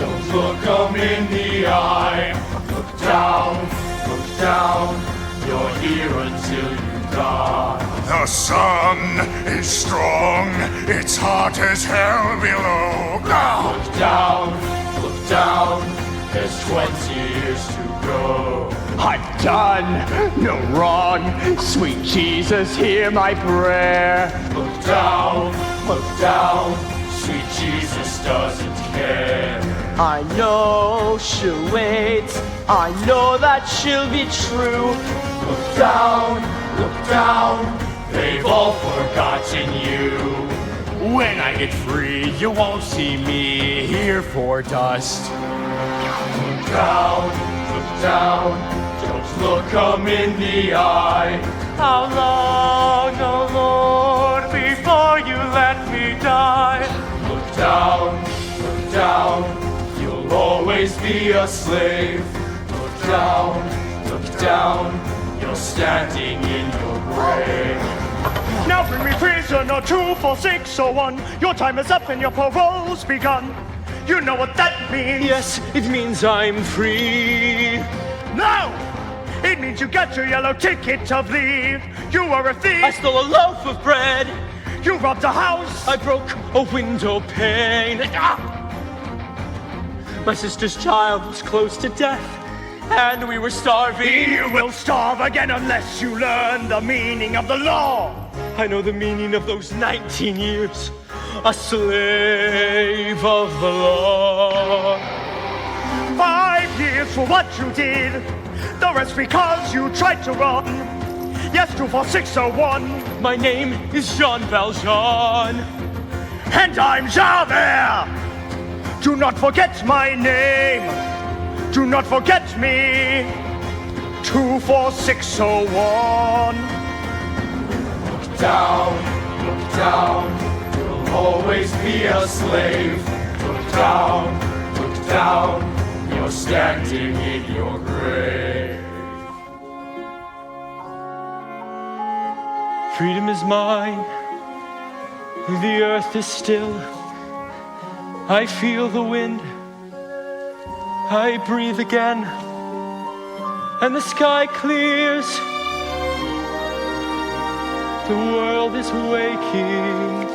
Don't look 'em in the eye. Look down, you're here until you die. The sun is strong, it's hot as hell below. Look down, there's 20 years to go. I've done no wrong, sweet Jesus, hear my prayer. Look down, sweet Jesus doesn't care. I know she'll wait, I know that she'll be true. Look down, they've all forgotten you. When I get free, you won't see me here for dust. Look down, don't look 'em in the eye. How long, oh Lord, before you let me die? Look down, you'll always be a slave. Look down, you're standing in your grave. Now bring me prisoner 24601. Your time is up and your parole's begun. You know what that means? Yes, it means I'm free. No! It means you got your yellow ticket of leave. You are a thief. I stole a loaf of bread. You robbed a house. I broke a window pane. My sister's child was close to death, and we were starving. You will starve again unless you learn the meaning of the law. I know the meaning of those 19 years, a slave of the law. 5 years for what you did, the rest because you tried to run. Yes, 24601. My name is Jean Valjean. And I'm Javert. Do not forget my name. Do not forget me. 24601. Look down, you'll always be a slave. Look down, you're standing in your grave. Freedom is mine. The earth is still. I feel the wind. I breathe again. And the sky clears. The world is waking.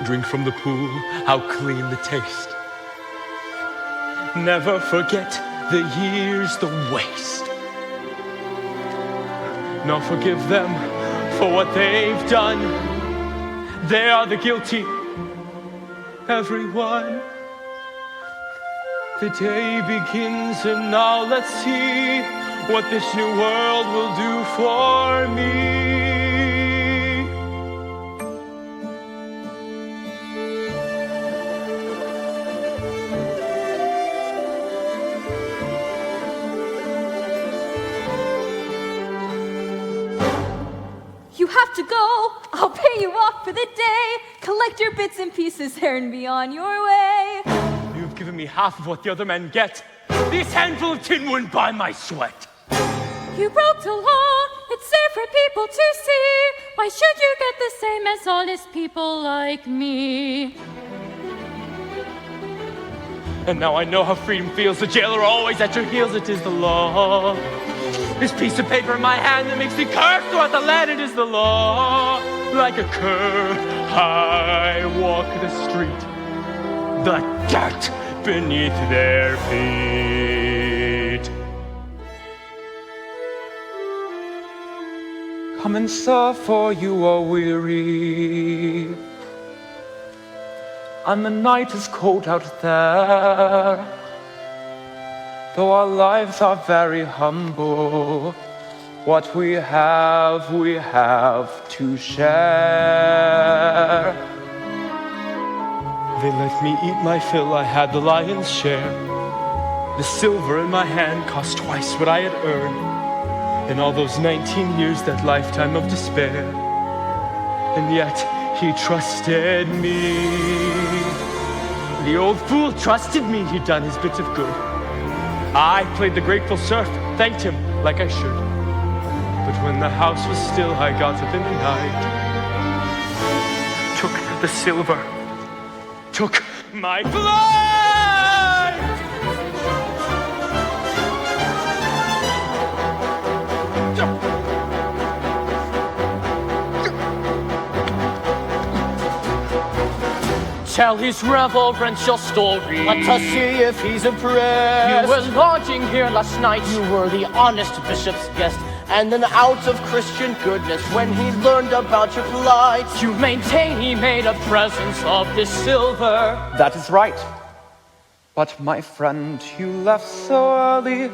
Drink from the pool, how clean the taste. Never forget the years, the waste. Nor forgive them for what they've done. They are the guilty, everyone. The day begins and now let's see what this new world will do for me. You have to go. I'll pay you off for the day. Collect your bits and pieces there and be on your way. You've given me half of what the other men get. This handful of tin wouldn't buy my sweat. You broke the law. It's there for people to see. Why should you get the same as honest people like me? And now I know how freedom feels. The jailer always at your heels. It is the law. This piece of paper in my hand that makes me curse throughout the land. It is the law. Like a cur, I walk the street. The dirt beneath their feet. Come and serve, for you are weary. And the night is cold out there. Though our lives are very humble, what we have to share. They let me eat my fill, I had the lion's share. The silver in my hand cost twice what I had earned. In all those 19 years, that lifetime of despair. And yet, he trusted me. The old fool trusted me, he'd done his bit of good. I played the grateful serf, thanked him like I should. But when the house was still, I got up in the night, took the silver took my flight. Tell his reverential story. Let us see if he's impressed. You were lodging here last night. You were the honest bishop's guest, and an out of Christian goodness when he learned about your plight. You maintain he made a present of this silver. That is right. But my friend, you left so early.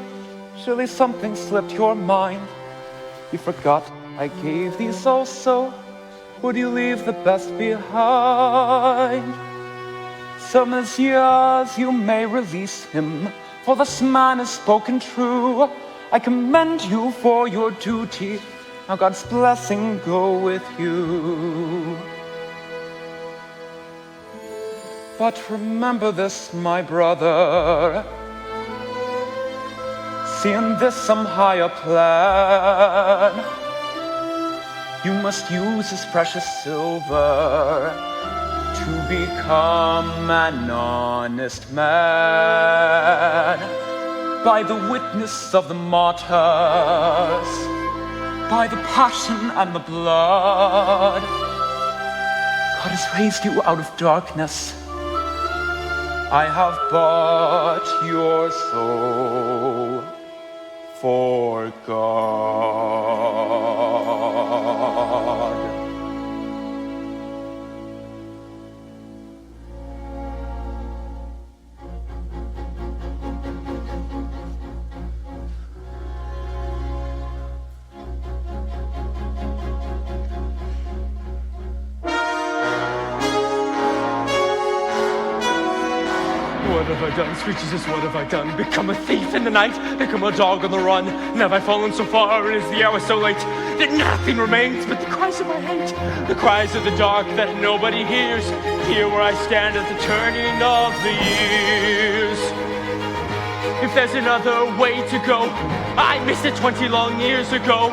Surely something slipped your mind. You forgot I gave these also. Would you leave the best behind? Some as years you may release him, for this man has spoken true. I commend you for your duty. Now God's blessing go with you. But remember this, my brother. See in this some higher plan. You must use his precious silver to become an honest man. By the witness of the martyrs, by the passion and the blood, God has raised you out of darkness. I have bought your soul for God. What have I done, sweet Jesus, what have I done? Become a thief in the night, become a dog on the run. And have I fallen so far, and is the hour so late, that nothing remains but the cries of my hate? The cries of the dark that nobody hears, here where I stand at the turning of the years. If there's another way to go, I missed it 20 long years ago.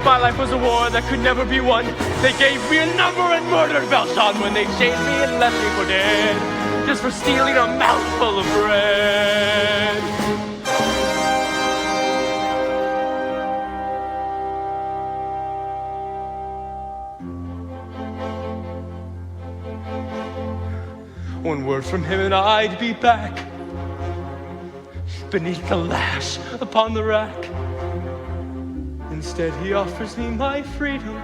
My life was a war that could never be won. They gave me a number and murdered Valjean when they chained me and left me for dead, just for stealing a mouthful of bread. One word from him and I'd be back beneath the lash upon the rack. Instead he offers me my freedom.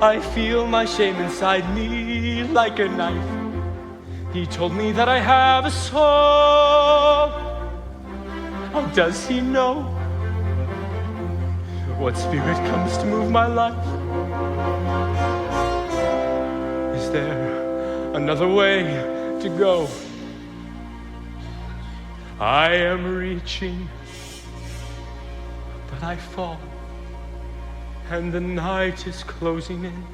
I feel my shame inside me like a knife. He told me that I have a soul. How does he know what spirit comes to move my life? Is there another way to go? I am reaching, but I fall, and the night is closing in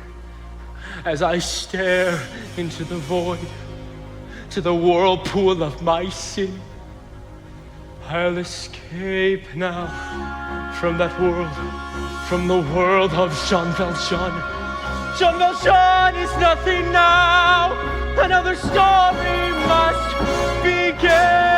as I stare into the void, to the whirlpool of my sin. I'll escape now from that world, from the world of Jean Valjean. Jean Valjean is nothing now. Another story must begin.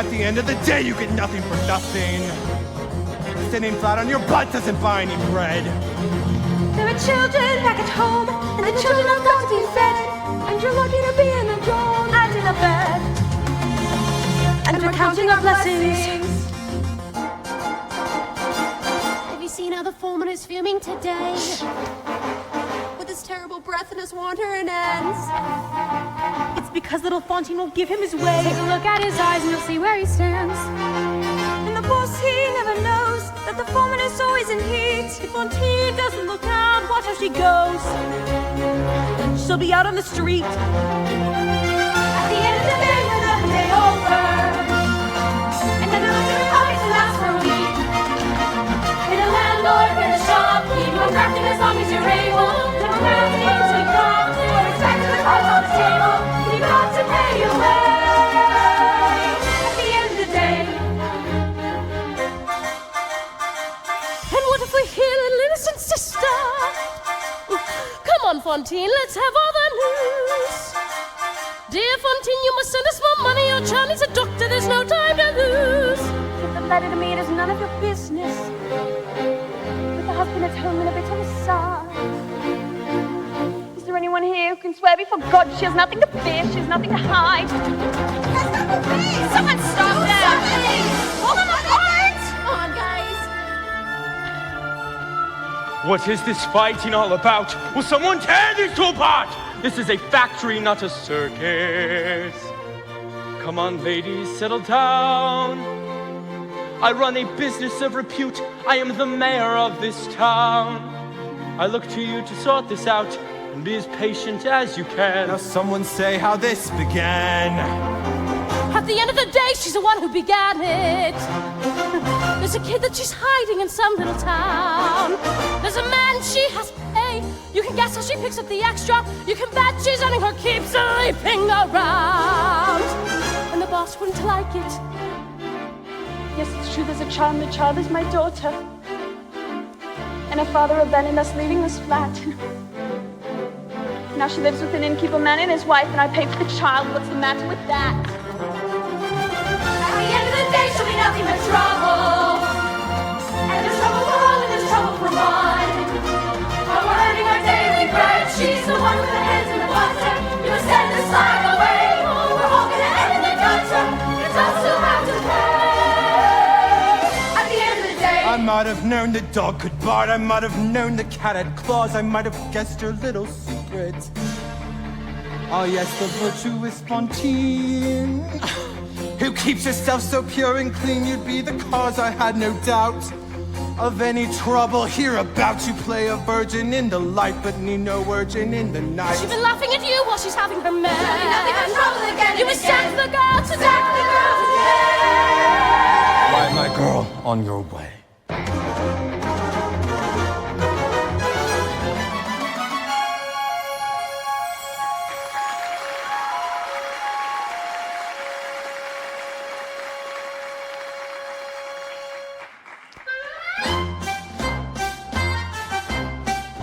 At the end of the day, you get nothing for nothing. Sitting flat on your butt doesn't buy any bread. There are children back at home, and the children have got to be fed. And you're lucky to be in a drone and in a bed. And we're counting our blessings. Have you seen how the foreman is fuming today? With his terrible breath and his wandering ends. It's because little Fontaine won't give him his way. Take a look at his eyes and you'll see where he stands. And the boss, he never knows that the foreman is always in heat. If Fontaine doesn't look out, watch how she goes. She'll be out on the street. At the end of the day, when the day over, and then the luxury pockets last for a week. In a landlord, in a shop, keep on crafting as long as you're able. Never wear things we got, or expect the cards on the table. You've got to pay your way. At the end of the day. And what if we hear little innocent sister? Come on, Fontaine, let's have all the news. Dear Fontaine, you must send us more money. Your child needs a doctor, there's no time to lose. Give the letter to me, it is none of your business. With the husband at home and a bit on the side. Is there anyone here who can swear before God she has nothing to fear, she has nothing to hide? Someone stop that! Hold on, come on, guys. What is this fighting all about? Will someone tear these two apart? This is a factory, not a circus. Come on, ladies, settle down. I run a business of repute. I am the mayor of this town. I look to you to sort this out and be as patient as you can. Now someone say how this began. At the end of the day, she's the one who began it. There's a kid that she's hiding in some little town. There's a man she has to pay. You can guess how she picks up the extra. You can bet she's earning her keep sleeping around. And the boss wouldn't like it. Yes, it's true, there's a child, and the child is my daughter. And her father abandoned us, leaving this flat. Now she lives with an innkeeper man and his wife, and I pay for the child. What's the matter with that? At the end of the day, she'll be nothing but trouble. And there's trouble for all, and there's trouble for one. But we're earning our daily bread. She's the one with the hands in the butter. You must send the slack away. We're all gonna end in the gutter. It's us who have to pay. At the end of the day, I might have known the dog could bark. I might have known the cat had claws. I might have guessed your little secret. Oh yes, the virtuous Fontaine, who keeps herself so pure and clean. You'd be the cause, I had no doubt, of any trouble hereabout. You play a virgin in the light, but need no virgin in the night. she's been laughing at you while she's having her man. She'll be nothing but trouble again. You must sack the girl to sack the girl today. Ride my girl on your way.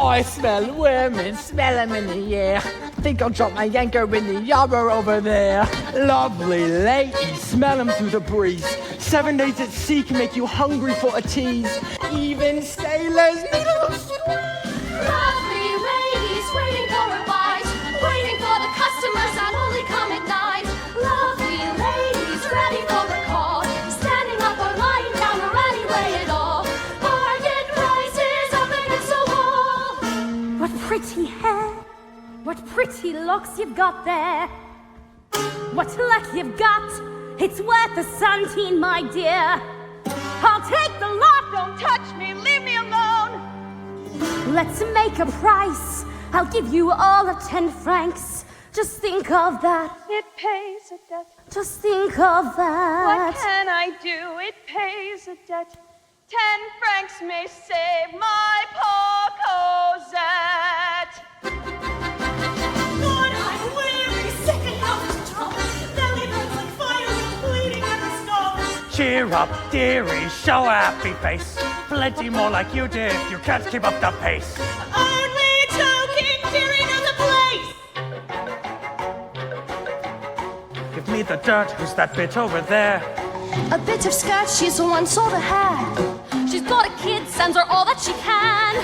I smell women, smell them in the air. Think I'll drop my anchor in the yarrow over there. Lovely ladies, smell them through the breeze. 7 days at sea can make you hungry for a tease. Even sailors need a little squeeze. Lovely ladies waiting for a bite, waiting for the customers that only come at night. Lovely ladies ready for the call, standing up or lying down or anyway at all. Bargain prices up against the wall. What pretty hair, what pretty locks you've got there. What luck you've got, it's worth a centime, my dear. I'll take the lot, don't touch me, leave me alone. Let's make a price, I'll give you all of 10 francs. Just think of that. It pays a debt. Just think of that. What can I do? It pays a debt. 10 francs may save my poor Cosette. Lord, I'm weary, sick and out of trouble. Belly burns like fire, bleeding at the stalls. Cheer up, dearie, show a happy face. Plenty more like you did if you can't keep up the pace. Only joking, dearie, there's a place. Give me the dirt, who's that bitch over there? a bit of skirt, she's once sort of had. She's got a kid, sends her all that she can.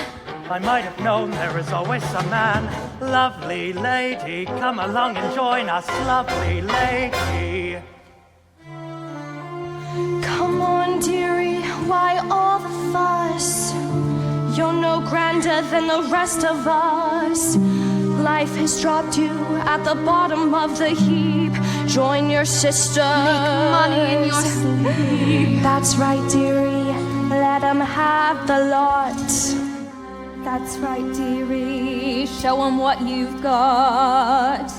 I might have known there is always a man. Lovely lady, come along and join us, lovely lady. Come on, dearie, why all the fuss? You're no grander than the rest of us. Life has dropped you at the bottom of the heap. Join your sisters. Make money in your sleep. That's right, dearie, let them have the lot. That's right, dearie, show 'em what you've got.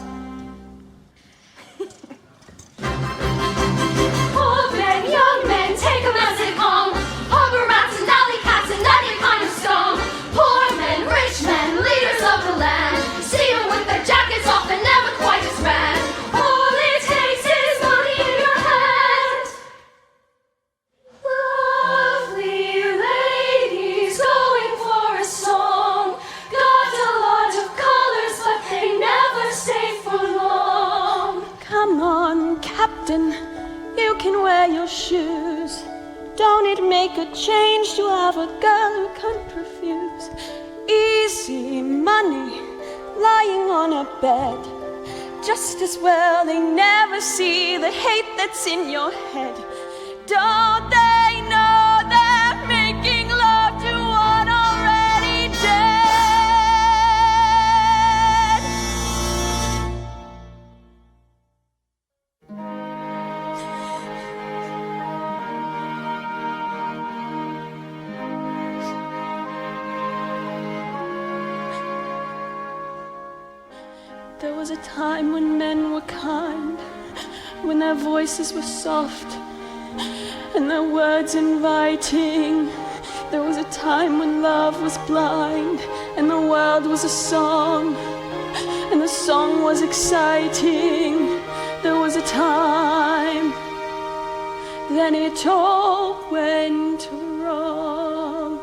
Old men, young men, take 'em as they come. Harbor rats and alley cats and any kind of scum. Poor men, rich men, leaders of the land. See 'em with their jackets off and never quite as grand. All it takes is money in your hand. Lovely ladies going for a song. Got a lot of colors, but they never stay for long. Come on, Captain, you can wear your shoes. Don't it make a change to have a girl who can't refuse? Easy money, lying on a bed. Just as well they never see the hate that's in your head. Don't they know they're making love to one already dead? There was a time when men were kind, when their voices were soft and their words inviting. There was a time when love was blind and the world was a song and the song was exciting. There was a time, then it all went wrong.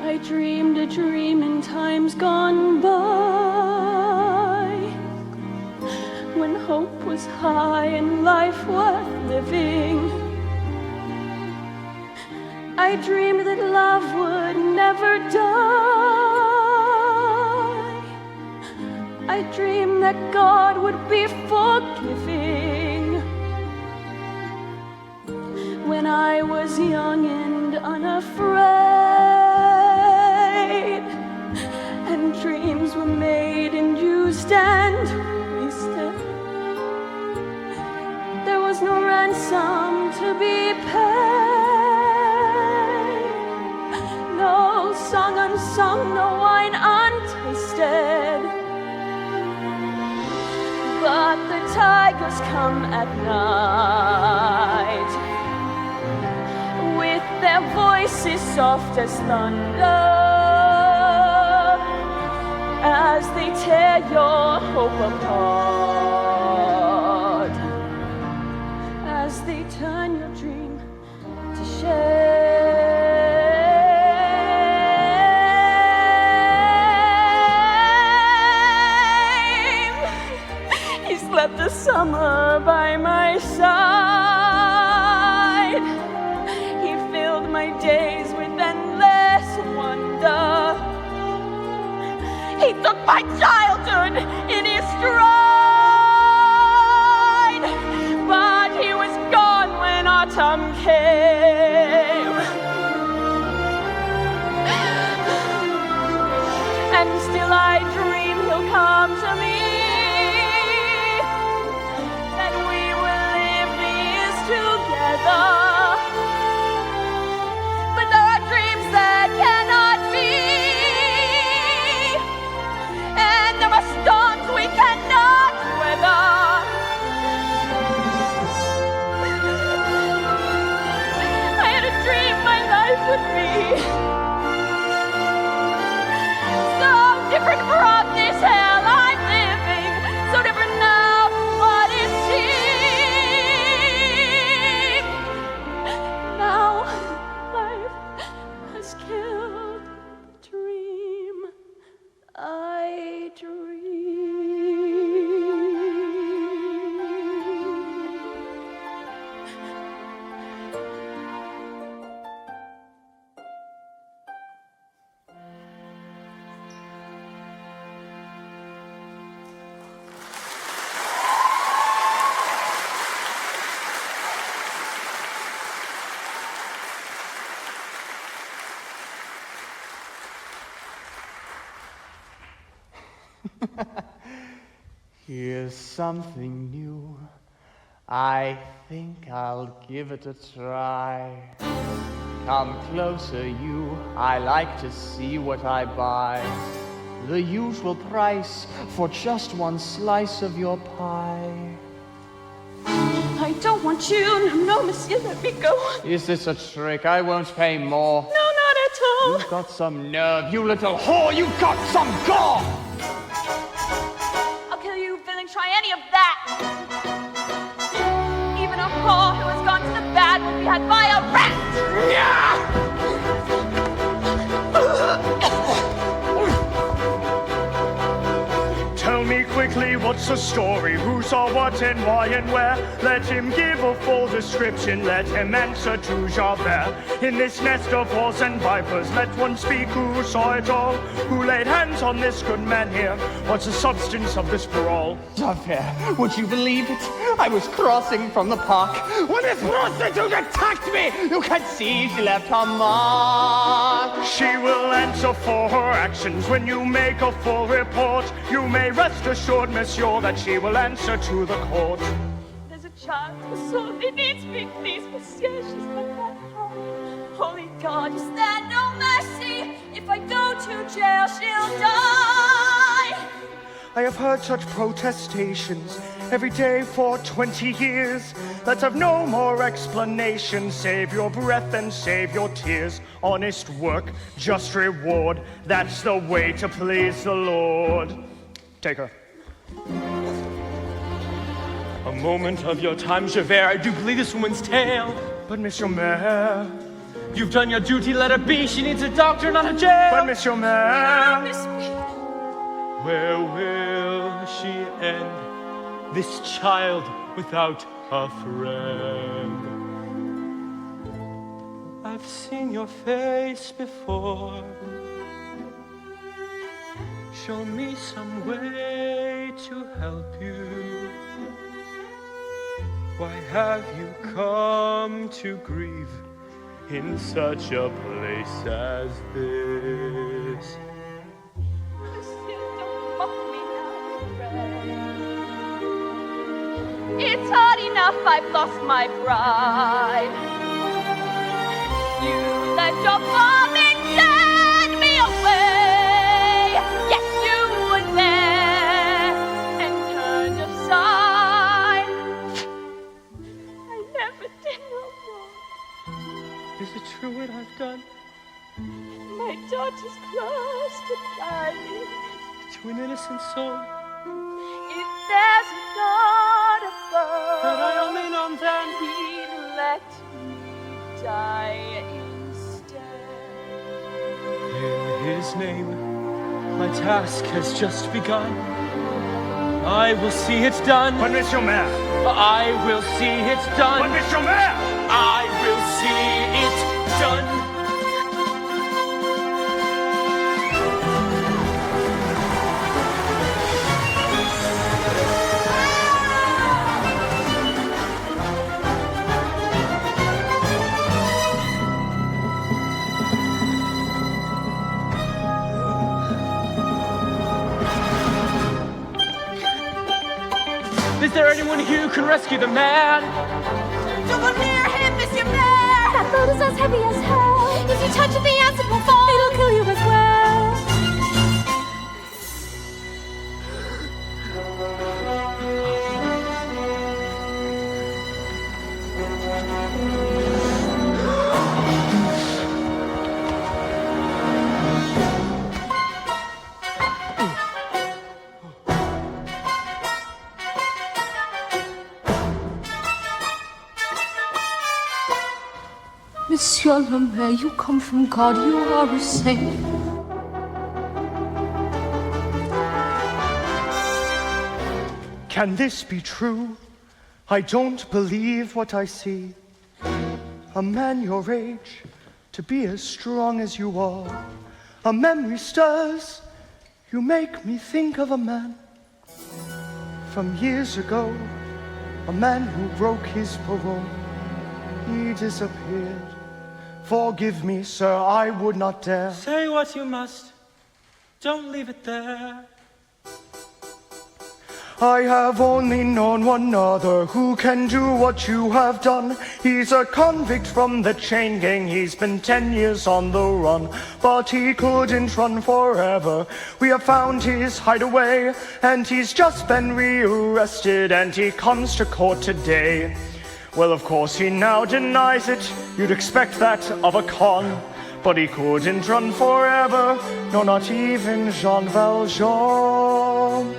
I dreamed a dream in times gone by, when hope was high and life worth living. I dreamed that love would never die. I dreamed that God would be forgiving. When I was young and unafraid, and dreams were made and used and wasted, there was no ransom to be paid, no song unsung, no wine untasted. But the tigers come at night, with their voices soft as thunder, as they tear your hope apart, as they turn your dream to shame. He slept a summer by my side. He filled my days with endless wonder. He took my childhood in his stride, but he was gone when autumn came. And still I dream he'll come to me, that we will live the years together. But there are dreams that cannot be, and Here's something new. I think I'll give it a try. Come closer, you. I like to see what I buy. The usual price for just one slice of your pie. I don't want you. No, monsieur, let me go. Is this a trick? I won't pay more. No, not at all. You've got some nerve, you little whore. You've got some gall. I'll kill you, villain. Try any of that. Even a whore who has gone to the bad will be had by a rat. Tell me quickly, what's the story? Who saw what and why and where? Let him give a full description. Let him answer to Javert. In this nest of whores and vipers, let one speak who saw it all. Who laid hands on this good man here? What's the substance of this brawl? Javert, would you believe it? I was crossing from the park when this prostitute attacked me. You can see she left her mark. She will answer for her actions when you make a full report. You may rest assured, monsieur, that she will answer to the court. There's a child who sorely needs me. Please, monsieur, she's not that hard. Holy God, is there no mercy? If I go to jail, she'll die. I have heard such protestations every day for 20 years. Let's have no more explanation. Save your breath and save your tears. Honest work, just reward. That's the way to please the Lord. Take her. A moment of your time, Javert. I do believe this woman's tale. But Monsieur Mayor, You've done your duty, let her be. She needs a doctor, not a jail. but Monsieur Mayor, Where will she end? This child without a friend. I've seen your face before. Show me some way to help you. Why have you come to grieve in such a place as this? Don't mock me now, friend. It's hard enough I've lost my pride. You let your bombing send me away. Yes, you were there and turned aside. I never did no wrong. Is it true what I've done? My daughter's close to dying. To an innocent soul If there's a God above, that I only know then. He'd let me die instead. In his name, my task has just begun. I will see it done. but Monsieur Mayor, I will see it but done. Monsieur Mayor. I will see it done. Is there anyone here who can rescue the man? Don't go near him, Monsieur Mayor! That load is as heavy as hell. If you touch it, the acid will fall. It'll kill you as well. Monsieur le Maire, you come from God, you are a saint. Can this be true? I don't believe what I see. A man your age, to be as strong as you are. A memory stirs, you make me think of a man from years ago. A man who broke his parole, he disappeared. Forgive me, sir, I would not dare. Say what you must. Don't leave it there. I have only known one other who can do what you have done. He's a convict from the chain gang, he's been 10 years on the run, but he couldn't run forever. We have found his hideaway, and he's just been rearrested, and he comes to court today. Well, of course he now denies it, you'd expect that of a con, but he couldn't run forever, no, not even Jean Valjean.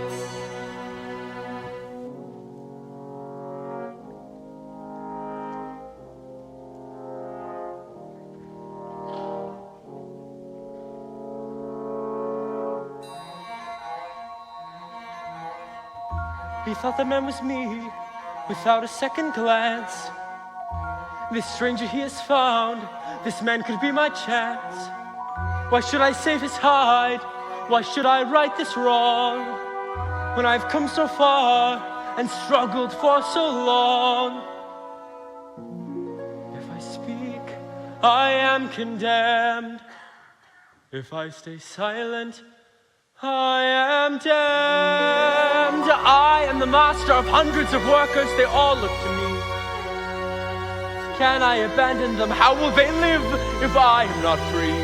He thought the man was me, without a second glance. This stranger he has found, this man could be my chance. Why should I save his hide? Why should I right this wrong? When I've come so far and struggled for so long. If I speak, I am condemned. If I stay silent, I am damned. I am the master of hundreds of workers, they all look to me. Can I abandon them? How will they live if I am not free?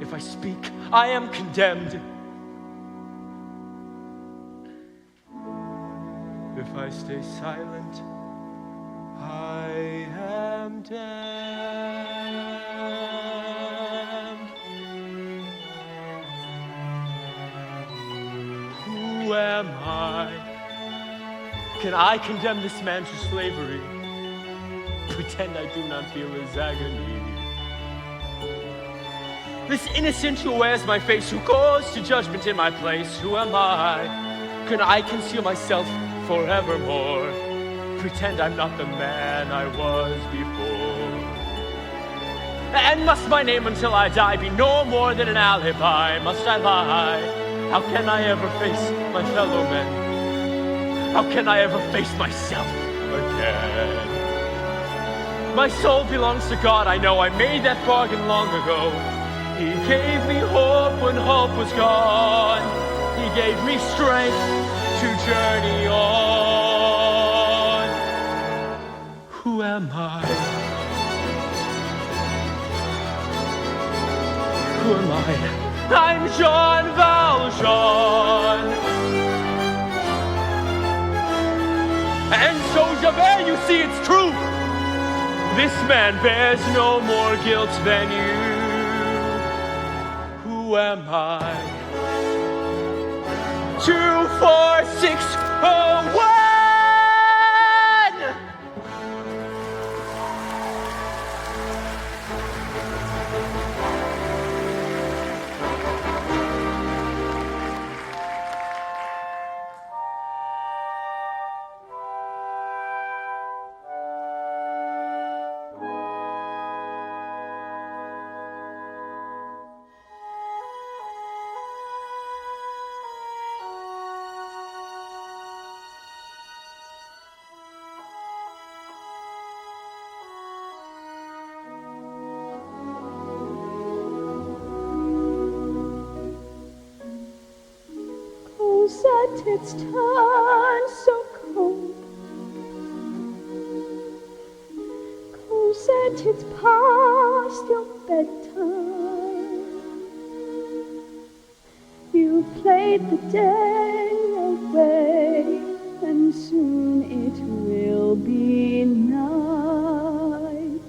If I speak, I am condemned. If I stay silent, I am damned. Who am I? Can I condemn this man to slavery? Pretend I do not feel his agony. This innocent who wears my face, who goes to judgment in my place, who am I? Can I conceal myself forevermore? Pretend I'm not the man I was before. And must my name until I die be no more than an alibi? Must I lie? How can I ever face my fellow men? How can I ever face myself again? My soul belongs to God, I know I made that bargain long ago. He gave me hope when hope was gone. He gave me strength to journey on. Who am I? Who am I? I'm Jean Valjean. And so, Javert, you see, it's true. This man bears no more guilt than you. Who am I? 2, 4, 6, 1. Cosette, it's turned so cold. Cosette, it's past your bedtime. You played the day away, and soon it will be night.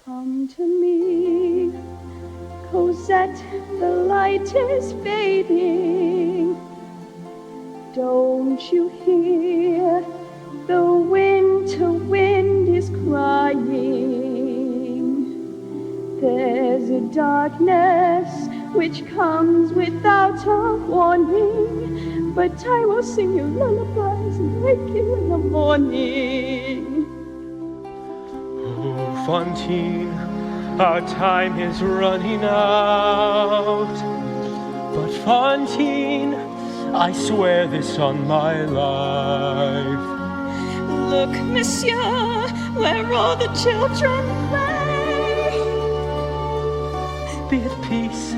Come to me, Cosette, the light is fading. Don't you hear the winter wind is crying? There's a darkness which comes without a warning, but I will sing you lullabies and wake you in the morning. Oh, Fantine, our time is running out. But Fantine, I swear this on my life. Look, monsieur, where all the children play. Be at peace.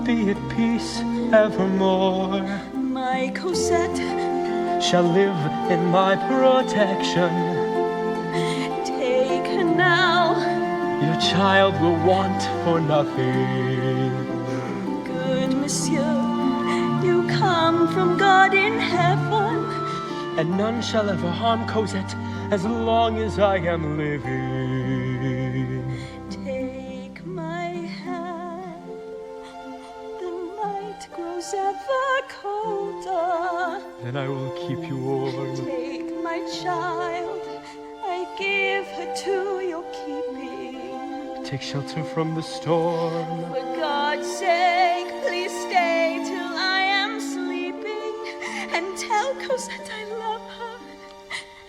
be at peace evermore. My Cosette Shall live in my protection. take her now. Your child will want for nothing. Good monsieur, you come from God in heaven. And none shall ever harm Cosette as long as I am living. Take my hand. The night grows ever colder. Then I will keep you warm. Take my child. I give her to your keeping. Take shelter from the storm. For God's sake, please stay till I am sleeping. And tell Cosette I love her.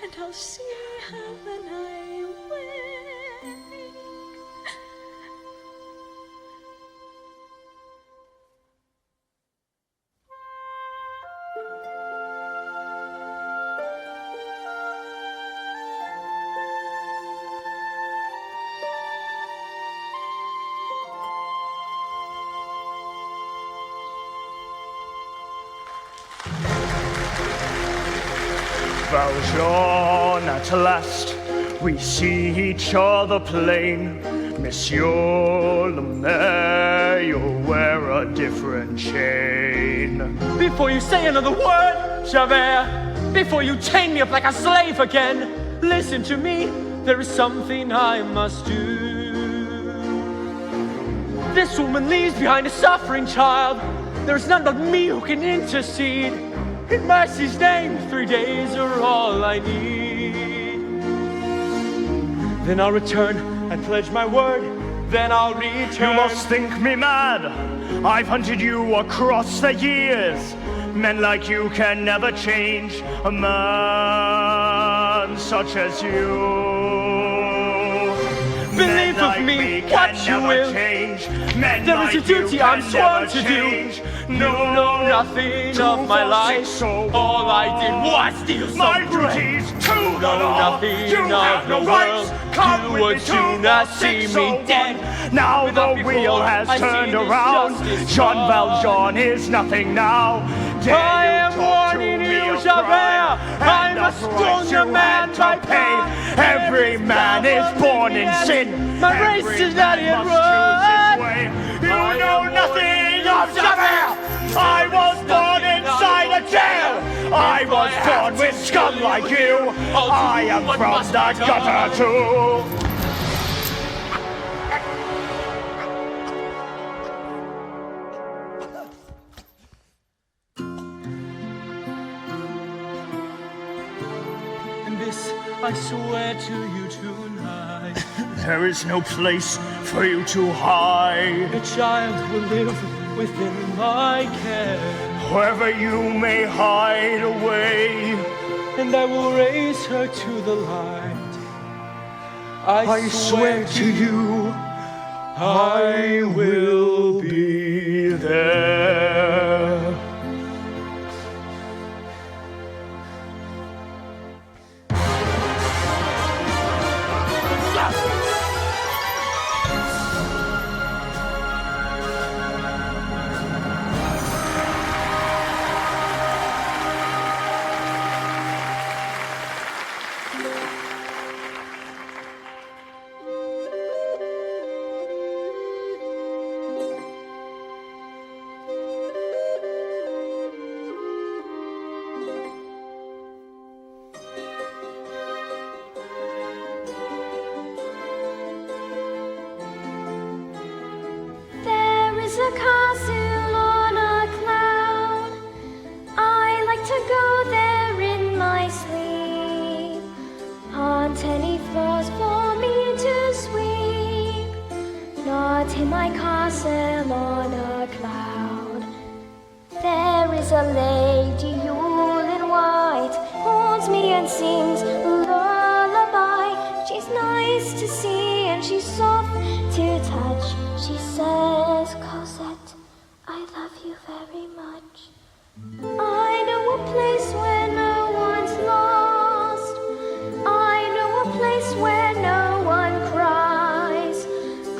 And I'll see her when I wake. Valjean, at last, we see each other plain. Monsieur le Maire, you'll wear a different chain. Before you say another word, Javert, before you chain me up like a slave again, listen to me, there is something I must do. This woman leaves behind a suffering child. There is none but me who can intercede. In mercy's name, 3 days are all I need. Then I'll return, I pledge my word, then I'll return. You must think me mad. I've hunted you across the years. Men like you can never change a man such as you. Believe of me what you will. There is a duty I'm sworn to do. You know nothing of my life. All I did was steal some bread. You know nothing of the world. You would sooner see me dead. Now the wheel has turned around. Jean Valjean is nothing now. I am warning you, Javert. I'm a stronger man by pay. Every man is born in sin. My race is not yet run. You know nothing of Javert. I was born inside a jail. I was born with scum like you. I am from the gutter too. I swear to you tonight. There is no place for you to hide. A child will live within my care. Wherever you may hide away, and I will raise her to the light. I swear to you, I will be there. A castle on a cloud. I like to go there in my sleep. Aren't any floors for me to sweep? Not in my castle on a cloud. There is a lady all in white, haunts me and sings a lullaby. She's nice to see and she's soft to touch. She says, Cosette, I love you very much. I know a place where no one's lost. I know a place where no one cries.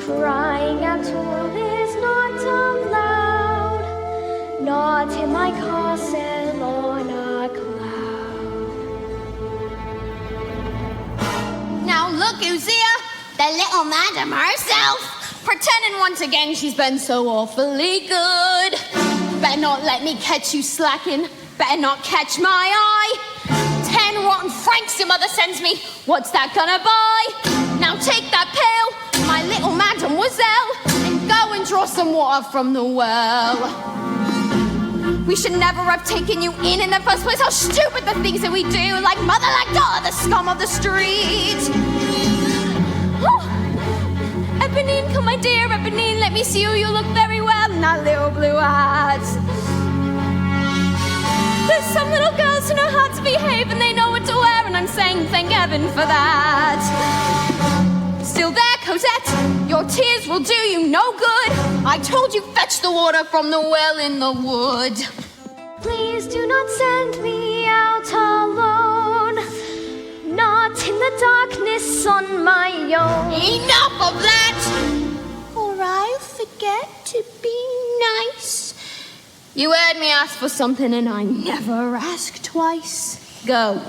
Crying out all is not allowed. look who's here. The little madam herself. Pretending once again she's been so awfully good. Better not let me catch you slacking. Better not catch my eye. 10 rotten francs your mother sends me. What's that gonna buy? Now take that pail, my little mademoiselle, and go and draw some water from the well. We should never have taken you in the first place. How stupid the things that we do, like mother, like daughter, the scum of the street. Oh, Eponine, come my dear, Eponine, let me see you. You look very well in that little blue hat. There's some little girls who know how to behave and they know what to wear, and I'm saying thank heaven for that. Still there, Cosette, your tears will do you no good. I told you fetch the water from the well in the wood. Please do not send me out alone, not in the darkness on my own. Enough of that, or I'll forget to be nice. You heard me ask for something and I never ask twice. Go.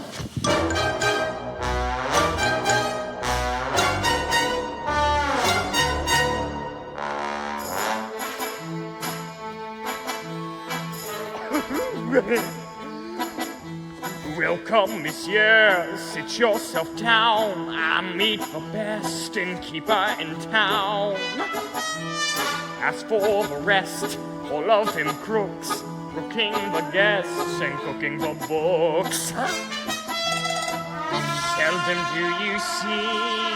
Welcome, monsieur. Sit yourself down. I meet the best innkeeper in town. As for the rest, all of him crooks, crooking the guests and cooking the books. Seldom do you see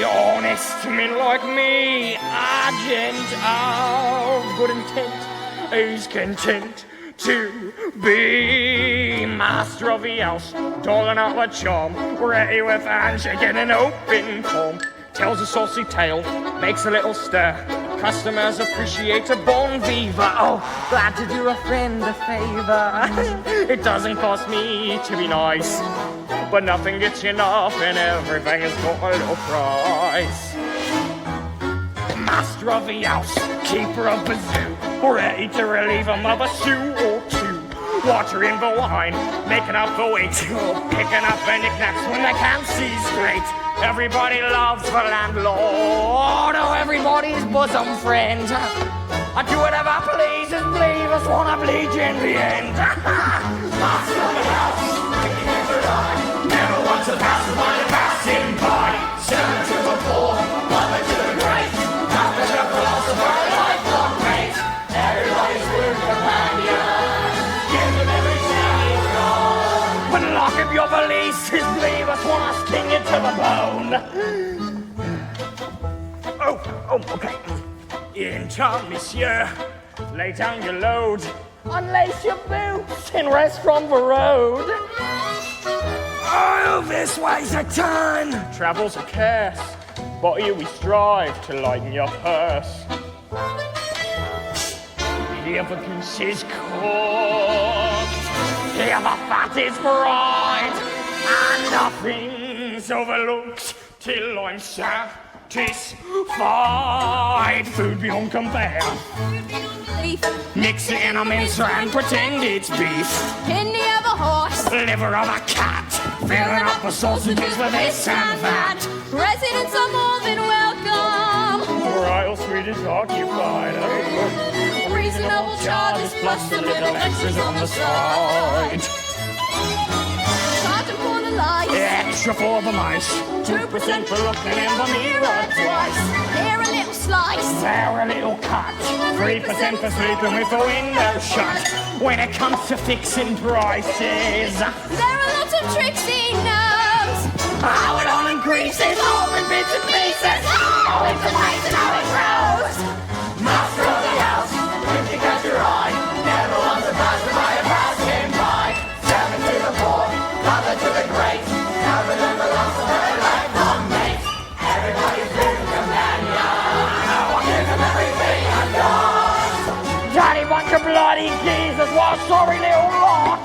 honest men like me, agent of good intent, is content to be master of the house, doling out the charm, ready with a handshake and an open palm. Tells a saucy tale, makes a little stir. Customers appreciate a bon vivant. Oh, glad to do a friend a favor. It doesn't cost me to be nice, but nothing gets you enough and everything has got a little price. Master of the house, keeper of the zoo, ready to relieve him of a shoe or two. Watering the wine, making up the weight, picking up the knickknacks when they can't see straight. Everybody loves the landlord, oh, everybody's bosom friend. I do whatever pleases, believe us, wanna bleed you in the end. Master of the house, never wants a passerby to pass him by. Servant to the poor, mother to the great, after the philosopher, lifelong mate. Everybody's good companion, give them everything you've got. But lock up your valises, believe us, wanna sting you to the bone. Oh, okay. In time, monsieur, lay down your load, unlace your boots and rest from the road. Oh, this way's a ton. Travel's a curse, but here we strive to lighten your purse. Here the goose is cooked, here the fat is fried, and nothing's overlooked till I'm satisfied. Food beyond compare. Mix it in a mincer and pretend it's beef. Kidney of a horse, Liver of a cat, filling up the sausages with this and that. residents are more than welcome. Royal suite is occupied. Reasonable charges plus the little extras on the side. Charging for the lights, Extra for the mice, 2% for looking in the mirror twice. here a little slice. There a little cut, 3% for sleeping with the window shut. When it comes to fixing prices, There are lots of tricks he knows. how it all increases, all in bits and pieces, how it's amazing how it grows. Master of the house, if you catch your eye, never wants a passerby to pass him by. Seven to the poor, mother to the great, never done the loss of her lifelong mate. Everybody's been a companion, now I give him everything I've got. Daddy bunch of bloody Jesus, what a sorry little lot.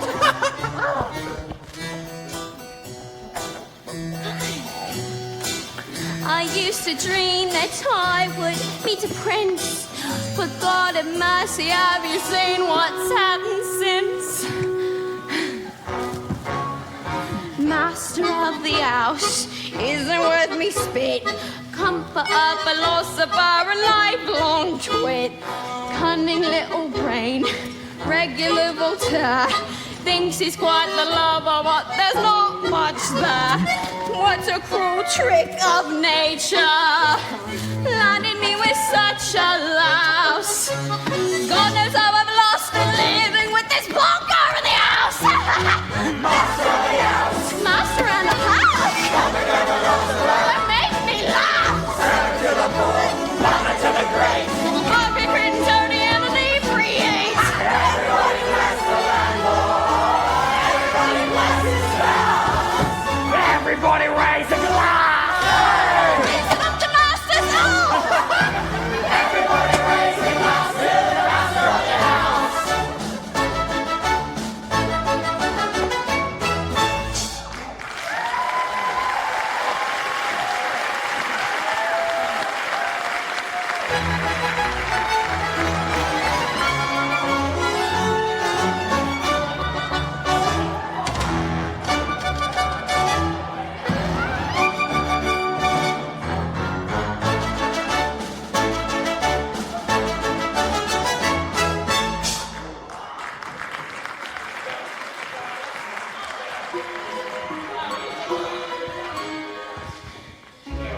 I used to dream that I would meet a prince, but God have mercy, have you seen what's happened since? Master of the house, isn't worth me spit. Comfort, a philosopher, a lifelong twit. Cunning little brain, regular Voltaire. Thinks he's quite the lover, but there's not much there. What a cruel trick of nature, landing me with such a louse. God knows how I've lost a living with this bunker in the house. Master of the house. Master in the house. That makes me laugh. Serve to the poor, mother to the great. Bucket Critton, Tony, and the inebriate. Everybody bless the landlord. Everybody bless his spouse. Everybody raise a glass. It's up to Master Soul. Everybody raise a glass to the master of the house.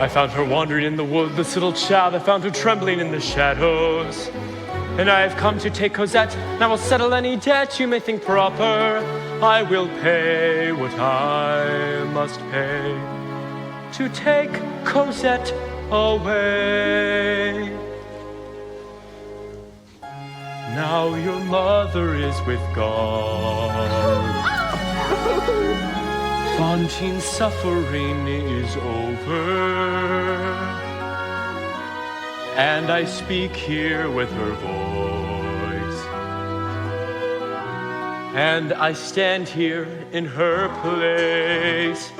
I found her wandering in the wood, this little child. I found her trembling in the shadows. And I have come to take Cosette, and I will settle any debt you may think proper. I will pay what I must pay to take Cosette away. Now your mother is with God. Fantine's suffering is over, and I speak here with her voice, and I stand here in her place.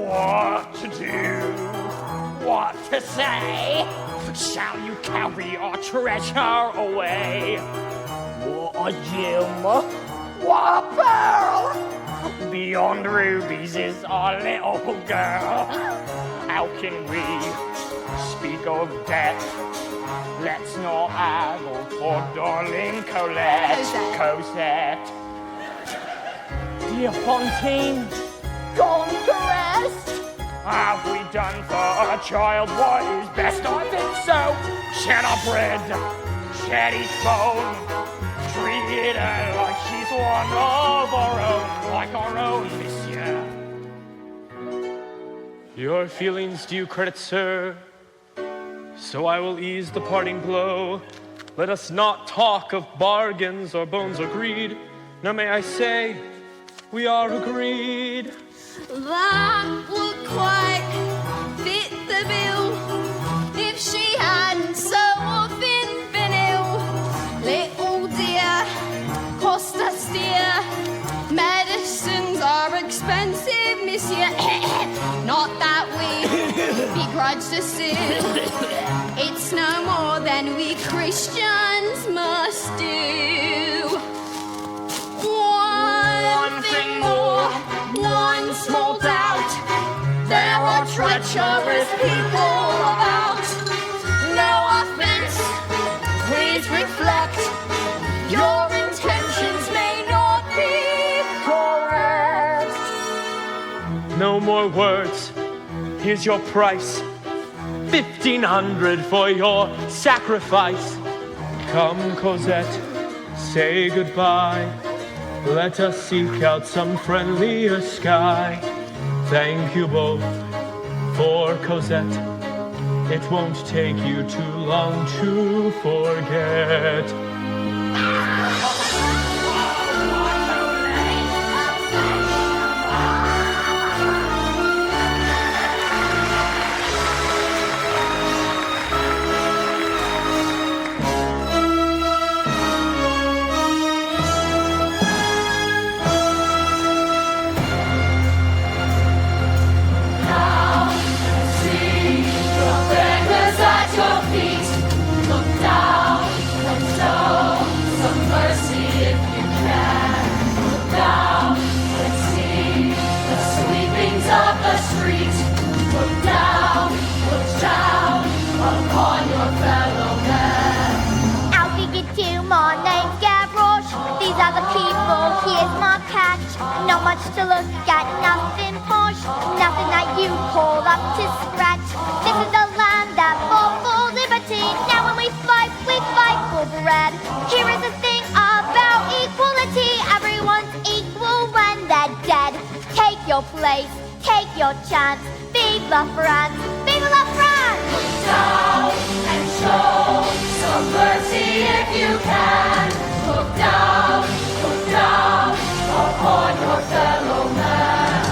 What to do? What to say? Shall you carry our treasure away? What a gem! What a pearl! Beyond rubies is our little girl. How can we speak of death? Let's not haggle for darling Cosette. Dear Fantine, gone to rest. Have we done for a child what is best? I think so. Shed our bread, shed each bone. Treat her like she's one of our own, like our own, monsieur. Your feelings do you credit, sir, so I will ease the parting blow. Let us not talk of bargains or bones or greed. Now may I say, we are agreed. That would quite fit the bill if she hadn't so often been ill. Little dear, cost us dear. Medicines are expensive, monsieur. Not that we begrudge the sin. It's no more than we Christians must do. One thing more, one small doubt. There are treacherous people about. No offense, please reflect. Your intentions may not be correct. No more words. Here's your price. 1,500 for your sacrifice. Come, Cosette, say goodbye. Let us seek out some friendlier sky. Thank you both for Cosette. It won't take you too long to forget. Beggars at your feet, look down and stone. Not much to look at, nothing posh, nothing that you call up to scratch. This is a land that fought for liberty. Now when we fight for bread. Here is the thing about equality. Everyone's equal when they're dead. Take your place, take your chance. Vive la France, vive la France! Look down and show some mercy if you can. Look down upon your fellow man.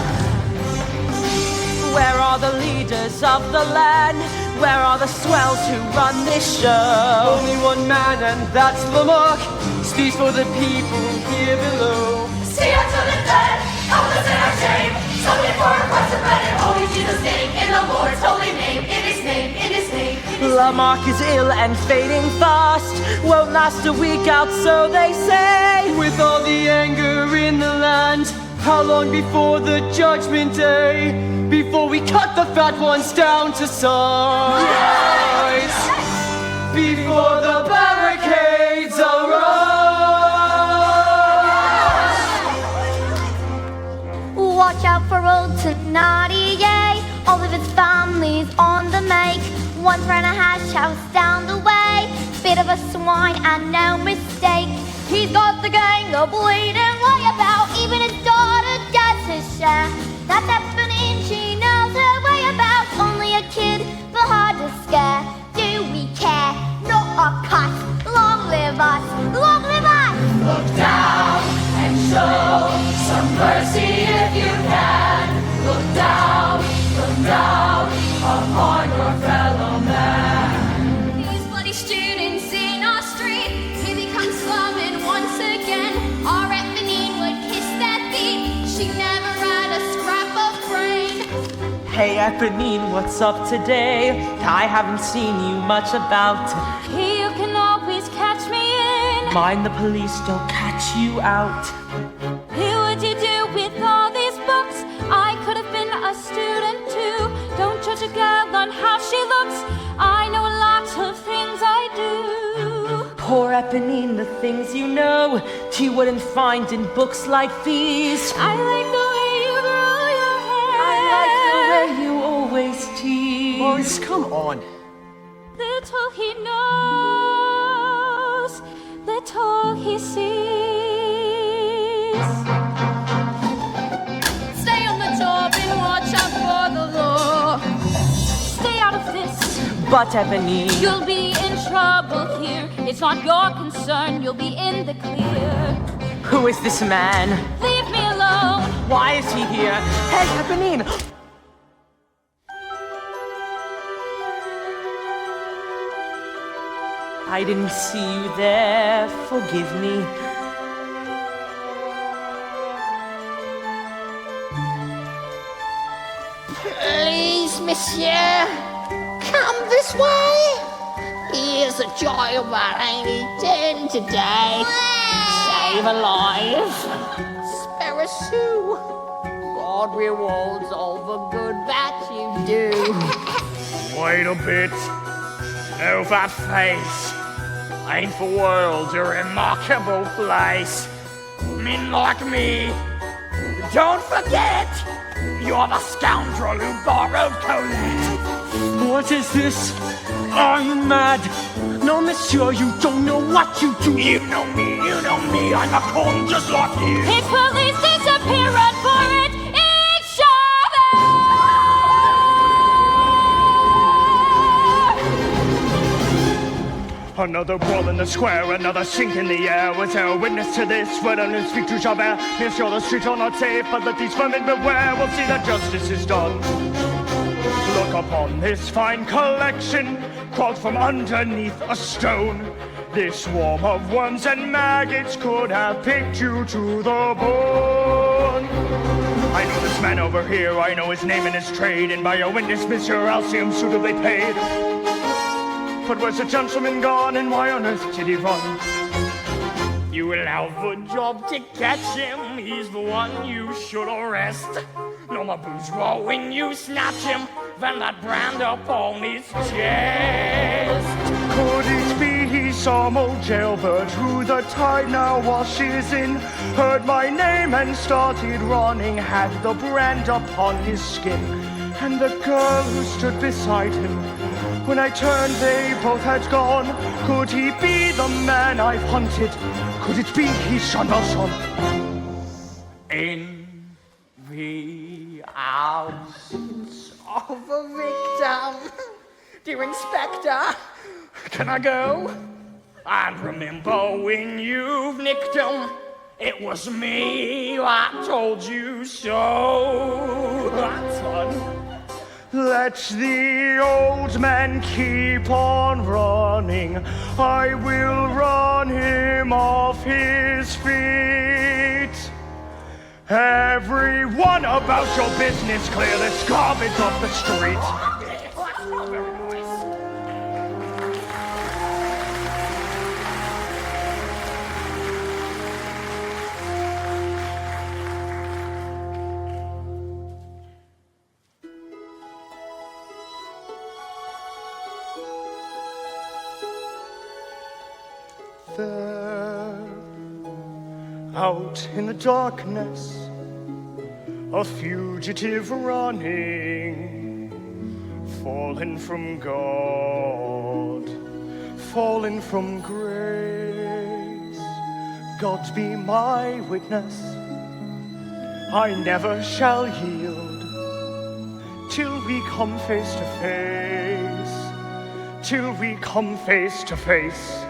Where are the leaders of the land? Where are the swells who run this show? Only one man, and that's Lamarck, speaks for the people here below. See unto the dead, help us in our shame. Something for a crust of bread in holy Jesus' name. In the Lord's holy name, in His name, in His name. Lamarck is ill and fading fast. Won't last a week out, so they say. With all the anger in the land, how long before the judgment day? Before we cut the fat ones down to size. Before the barricades arise. Watch out for old Thénardier. All of his family's on the make. Once ran a hash house down the way. Bit of a swine and no mistake. He's got the gang a bleeding layabout. Even his daughter does his share. That's happening, she knows her way about. Only a kid, but hard to scare. Do we care? Not a cut. Long live us, long live us! Look down and show some mercy if you can. Look down upon your fellow man. These bloody students in our street, here they come slumming once again. Our Eponine would kiss that beat. She never had a scrap of brain. Hey Eponine, what's up today? I haven't seen you much about. You can always catch me in. Mind the police don't catch you out. What would you do with all these books? I could have been a student too. Don't judge a girl on how she looks. I know a lot of things I do. Poor Eponine, the things you know, you wouldn't find in books like these. I like the way you grow your hair. I like the way you always tease. Boris, come on. Little he knows, little he sees. Stay on the job and watch out for the law. Stay out of this. But Eponine, You'll be in trouble here. It's not your concern, you'll be in the clear. who is this man? Leave me alone. Why is he here? Hey Eponine! I didn't see you there, forgive me. Please, monsieur, come this way. Here's a joy of our 80-10 today. Save a life, spare a sou. God rewards all the good that you do. Wait a bit. No, that face ain't for worlds a remarkable place. Men like me, don't forget, you're the scoundrel who borrowed Colette. What is this? Are you mad? No, monsieur, you don't know what you do. You know me, I'm a con just like you. His police disappear, run for it. Each other. Another brawl in the square, another sink in the air. Was there a witness to this? Word only speak to Javert. Monsieur, the streets are not safe, but let these vermin beware. We'll see that justice is done. Look upon this fine collection, crawled from underneath a stone. This swarm of worms and maggots could have picked you to the bone. I know this man over here, I know his name and his trade, and by your witness, monsieur, I'll see him suitably paid. But where's the gentleman gone, and why on earth did he run? You will have a job to catch him. He's the one you should arrest. No more bourgeois when you snatch him than that brand upon his chest. Could it be he some old jailbird who the tide now washes in, heard my name and started running, had the brand upon his skin. And the girl who stood beside him, when I turned they both had gone. Could he be the man I've hunted? Could it be he's Sean Belshon? In the absence of a victim, dear Inspector, can I go? And remember when you've nicked him, it was me that told you so. That's fun. Let the old man keep on running, I will run him off his feet. Everyone about your business, clear this garbage off the street. There, out in the darkness, a fugitive running, fallen from God, fallen from grace. God be my witness, I never shall yield till we come face to face, till we come face to face.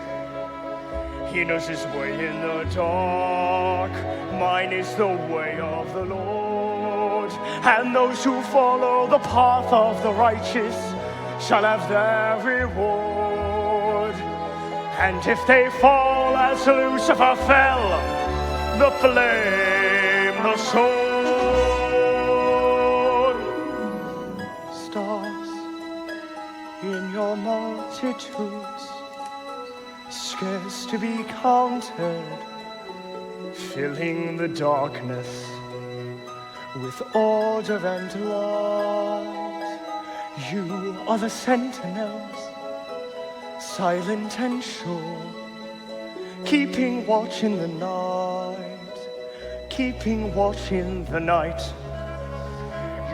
He knows his way in the dark, mine is the way of the Lord. And those who follow the path of the righteous shall have their reward. And if they fall as Lucifer fell, the flame, the sword. Stars in your multitudes, scarce to be counted, filling the darkness with order and light. You are the sentinels, silent and sure, keeping watch in the night, keeping watch in the night.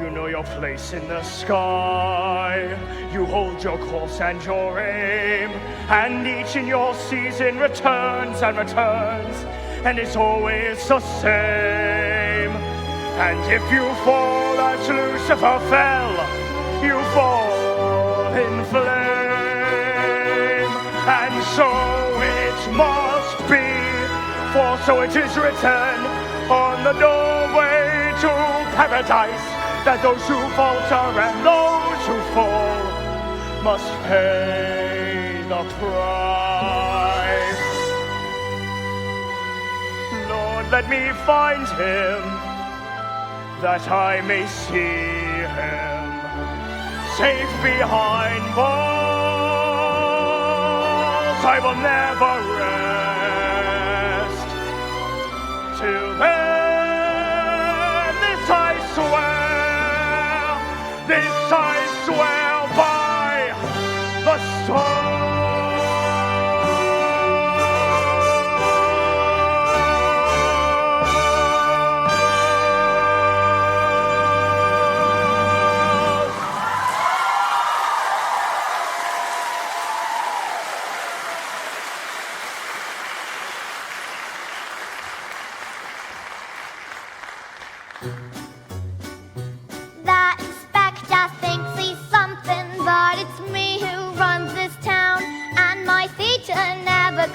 You know your place in the sky, you hold your course and your aim, and each in your season returns and returns, and it's always the same. And if you fall as Lucifer fell, you fall in flame. And so it must be, for so it is written on the doorway to paradise, that those who falter and those who fall must pay the price. Lord, let me find him, that I may see him safe behind bars. I will never rest till then. This I swear. This I swear by the stars.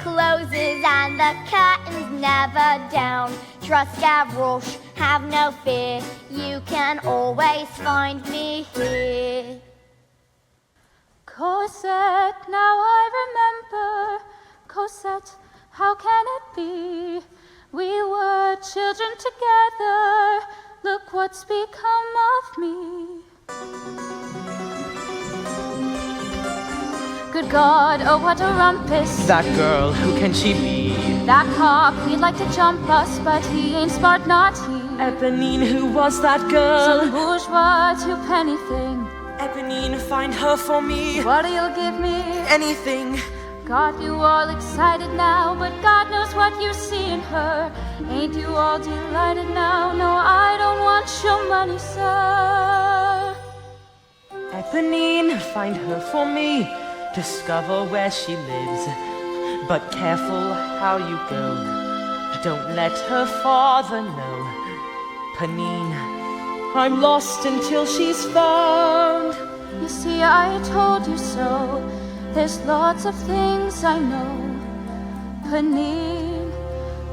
Closes and the curtain's never down. Trust Gavroche, have no fear, you can always find me here. Cosette, now I remember. Cosette, how can it be? We were children together. Look what's become of me. Good God, oh what a rumpus. That girl, who can she be? That cop, he'd like to jump us, but he ain't smart, not he. Eponine, who was that girl? Some bourgeois two-penny thing. Eponine, find her for me. What'll you give me? Anything. Got you all excited now, but God knows what you see in her. Ain't you all delighted now? No, I don't want your money, sir. Eponine, find her for me. Discover where she lives. But careful how you go. Don't let her father know. Eponine, I'm lost until she's found. You see, I told you so. There's lots of things I know. Eponine,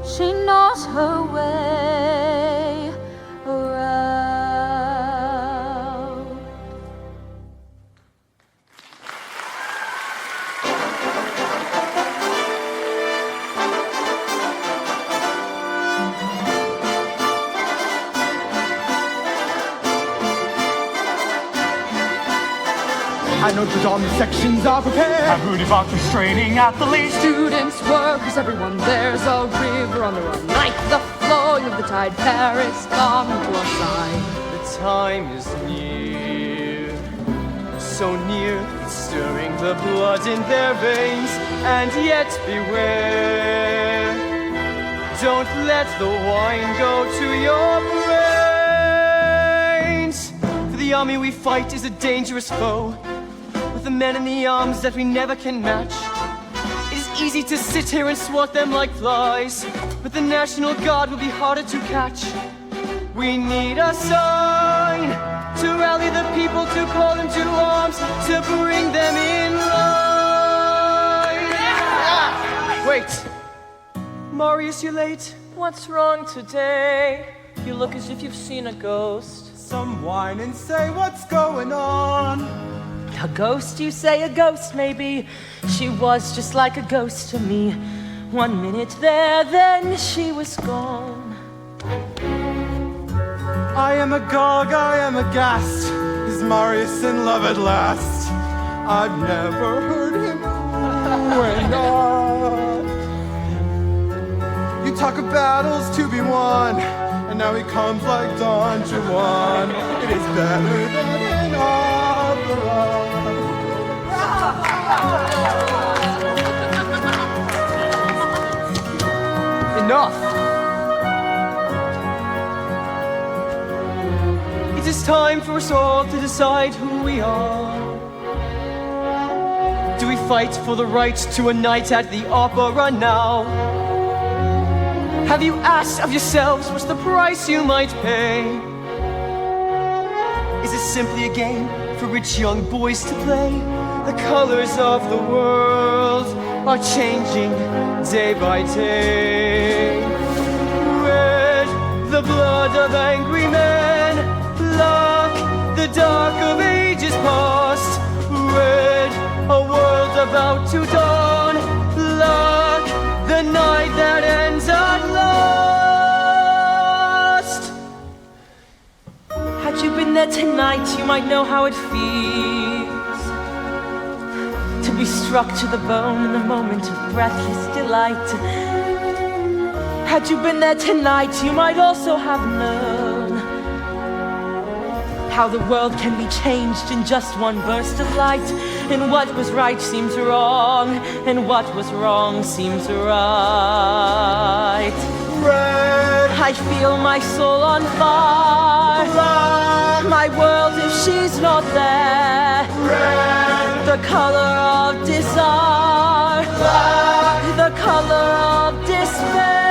she knows her way around. At Notre Dame, the sections are prepared. Have Rudy Fox restraining at the least. Students, workers, everyone, there's a river on the run. Like the flowing of the tide, Paris come to our side. The time is near, so near, it's stirring the blood in their veins. And yet beware, don't let the wine go to your brains. For the army we fight is a dangerous foe, with the men in the arms that we never can match. It is easy to sit here and swat them like flies, but the National Guard will be harder to catch. We need a sign to rally the people, to call them to arms, to bring them in line. Wait, Marius, you're late. What's wrong today? You look as if you've seen a ghost. Some whine and say, what's going on? A ghost, you say? A ghost, maybe. She was just like a ghost to me. 1 minute there, then she was gone. I am agog, I am aghast. Is Marius in love at last? I've never heard him when you talk of battles to be won, and now he comes like Don Juan. It is better than in opera. Enough! It is time for us all to decide who we are. Do we fight for the right to a night at the opera now? Have you asked of yourselves what's the price you might pay? Is it simply a game for rich young boys to play? The colors of the world are changing day by day. Red, the blood of angry men. Black, the dark of ages past. Red, a world about to dawn. Black, the night that ends at last. Had you been there tonight, you might know how it feels to be struck to the bone in a moment of breathless delight. Had you been there tonight, you might also have known how the world can be changed in just one burst of light. And what was right seems wrong, and what was wrong seems right. Red, I feel my soul on fire. black, My world, if she's not there. red, The color of desire. black. The color of despair.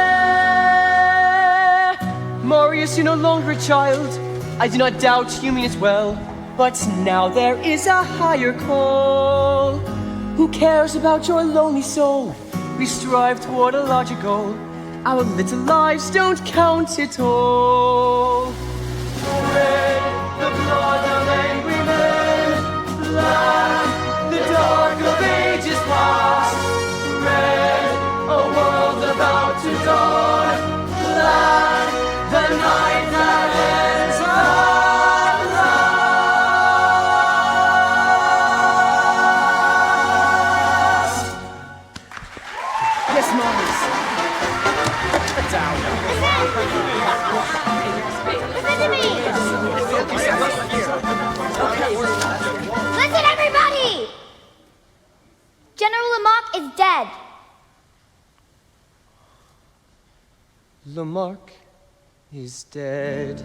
Marius, you're no longer a child. I do not doubt you mean it well, but now there is a higher call. Who cares about your lonely soul? We strive toward a larger goal. Our little lives don't count at all. Red, the blood of angry men. Black, the dark of ages past. Red, a world about to dawn. Black, the night that ends at last. Yes, Marius. Listen to me! Listen, everybody! General Lamarck is dead. Lamarck is dead.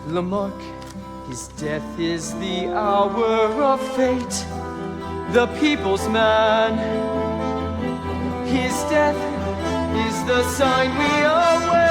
Lamarck, his death is the hour of fate. The people's man. His death is the sign we await.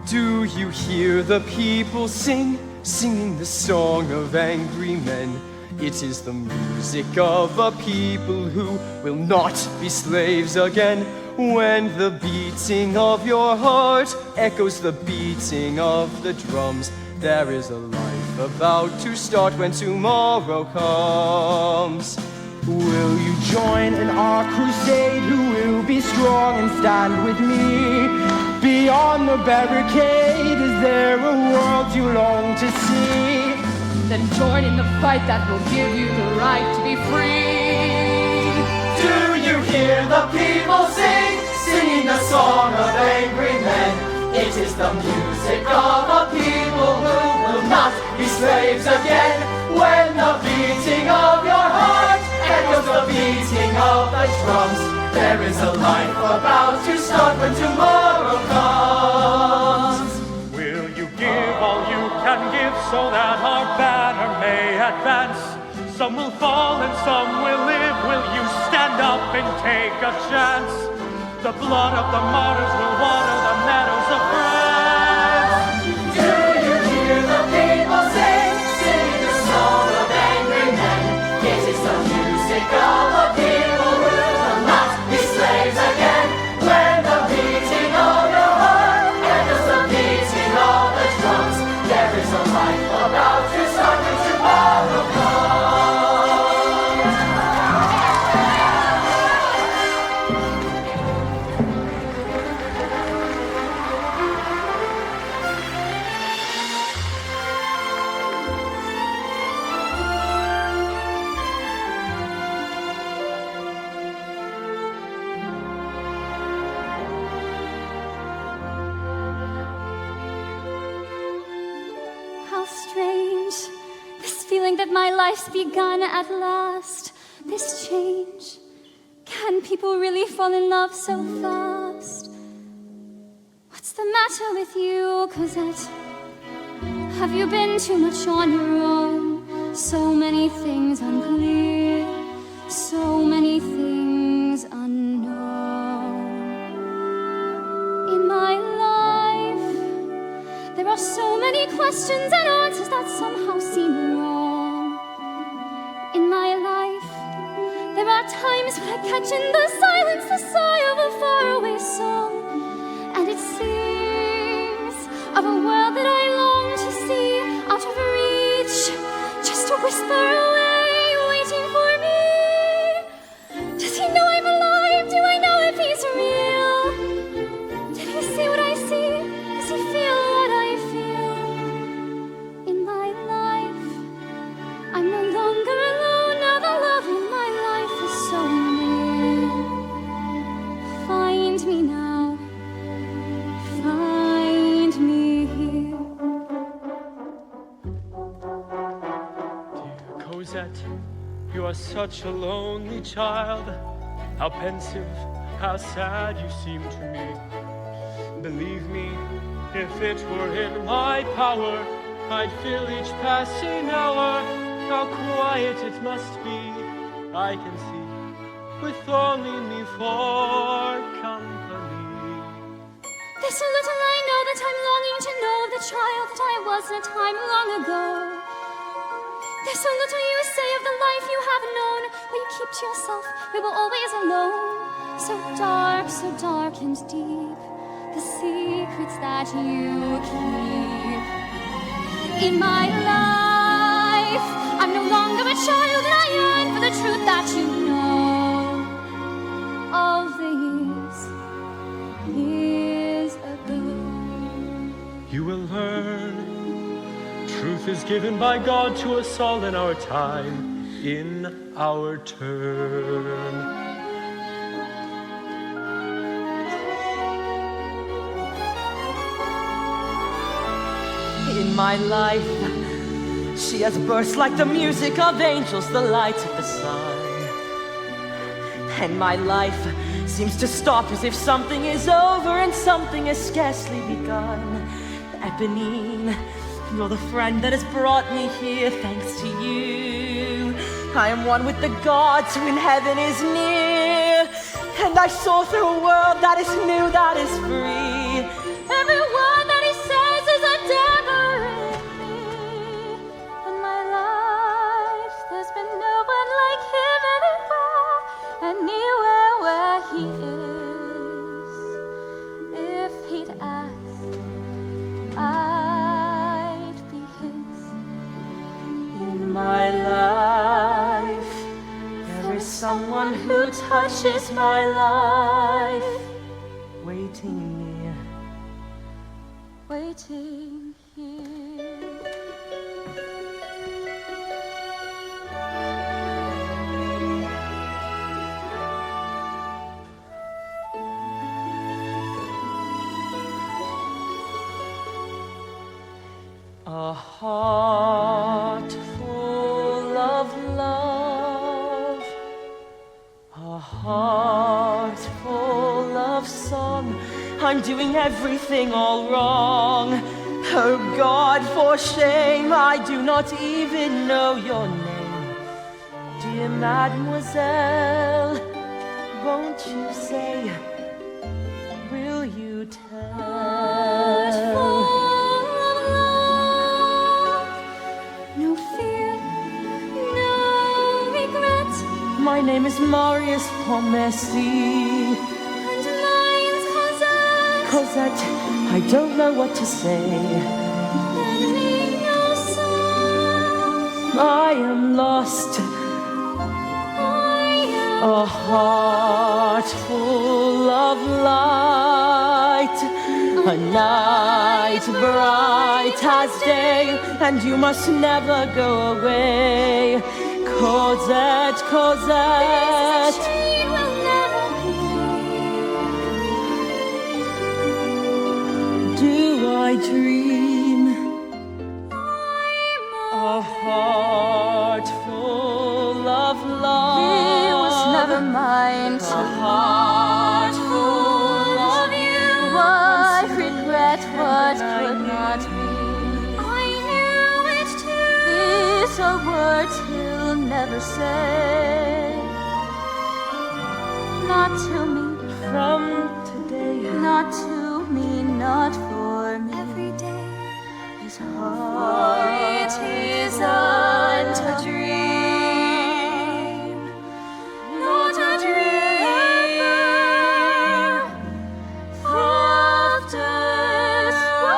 Do you hear the people sing, singing the song of angry men? It is the music of a people who will not be slaves again. When the beating of your heart echoes the beating of the drums, there is a life about to start when tomorrow comes. Will you join in our crusade? Who will be strong and stand with me? Beyond the barricade, is there a world you long to see? Then join in the fight that will give you the right to be free. Do you hear the people sing, singing the song of angry men? It is the music of a people who will not be slaves again. When the beating of your heart echoes the beating of the drums, there is a life about to start when tomorrow comes. Will you give all you can give so that our banner may advance? Some will fall and some will live. Will you stand up and take a chance? The blood of the martyrs will water the meadows of France. Do you hear the people sing, sing the song of angry men? It is the music of a people who will not be slaves again. When the beating of your heart echoes the beating of the drums, there is a life about to start when tomorrow comes. How strange, this feeling that my life's begun at last. This change, can people really fall in love so fast? What's the matter with you, Cosette? Have you been too much on your own? So many things unclear, so many things unknown. In my life, there are so many questions and answers that somehow seem wrong. In my life, there are times when I catch in the silence the sigh of a faraway song, and it seems of a world that I long to see, out of reach, just a whisper away, waiting for me. Does he know I'm alive? Do I know if he's real? Did he see what I see? Does he feel what I feel? In my life, I'm no longer alone. Now the love in my life is so near. Find me now. Find me here. Dear Cosette, you are such a lonely child. How pensive, how sad you seem to me. Believe me, if it were in my power, I'd fill each passing hour. How quiet it must be, I can see, with only me for company. This little I know that I'm longing to know the child that I was in a time long ago. There's so little you say of the life you have known, where you keep to yourself, we were always alone. So dark and deep, the secrets that you keep. In my life, I'm no longer a child, and I yearn for the truth that you know. All the years ago. You will learn. Truth is given by God to us all in our time, in our turn. in my life. She has burst like the music of angels, the light of the sun. And my life seems to stop as if something is over and something has scarcely begun. Eponine, you're the friend that has brought me here thanks to you. I am one with the gods who in heaven is near. And I soar through a world that is new, that is free. Every word that he says is a dagger in me. In my life, there's been no one like him anywhere where he is. If he'd ask, I'd be his. In my life, there is someone who touches my life, waiting near, waiting here. A heart full of love, a heart full of song. I'm doing everything all wrong. Oh God, for shame, I do not even know your name. Dear Mademoiselle, won't you say, will you tell? My name is Marius Pomesi. And mine's Cosette. Cosette, I don't know what to say. Lend me your song. I am lost. A heart full of light. A night bright as day. And you must never go away. Cosette, Cosette, she will never be. Do I dream? A heart full of love. He was never mine. A heart full of you. Why regret what could not be? I knew it too. These are words he'll never say. Not to me. From today. Not to me, not for me. Every day. His heart isn't a dream. Not a dream. Of despair.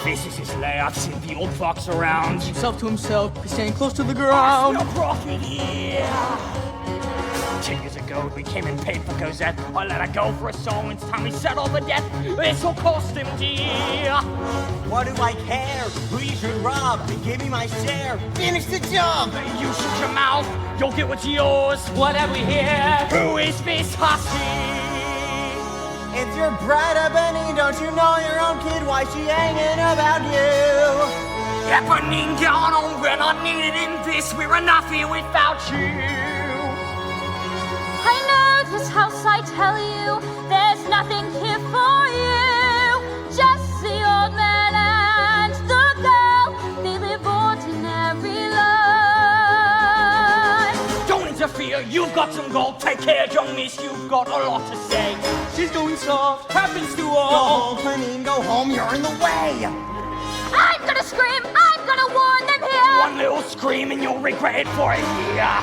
This is his lair, seen the old fox around. Himself to himself, he's standing close to the ground. No profit here. 10 years ago, we came and paid for Cosette. I let her go for a song. It's time we settle the debt. This'll cost him dear. What do I care? Who you should rob? Give me my share. Finish the job. You shut your mouth. You'll get what's yours. What have we here? Who is this hussy? It's your bride, Ebony. Don't you know your own kid? Why she hanging about you? Eponine, get on over. I needed in this. We're enough here without you. I know this house, I tell you, there's nothing here for you. Just the old man and the girl, they live ordinary lives. Don't interfere, you've got some gold. Take care, young miss, you've got a lot to say. She's going soft, happens to Go all. home, honey, go home. You're in the way. I'm gonna scream, I'm gonna warn them here. One little scream and you'll regret it for a year.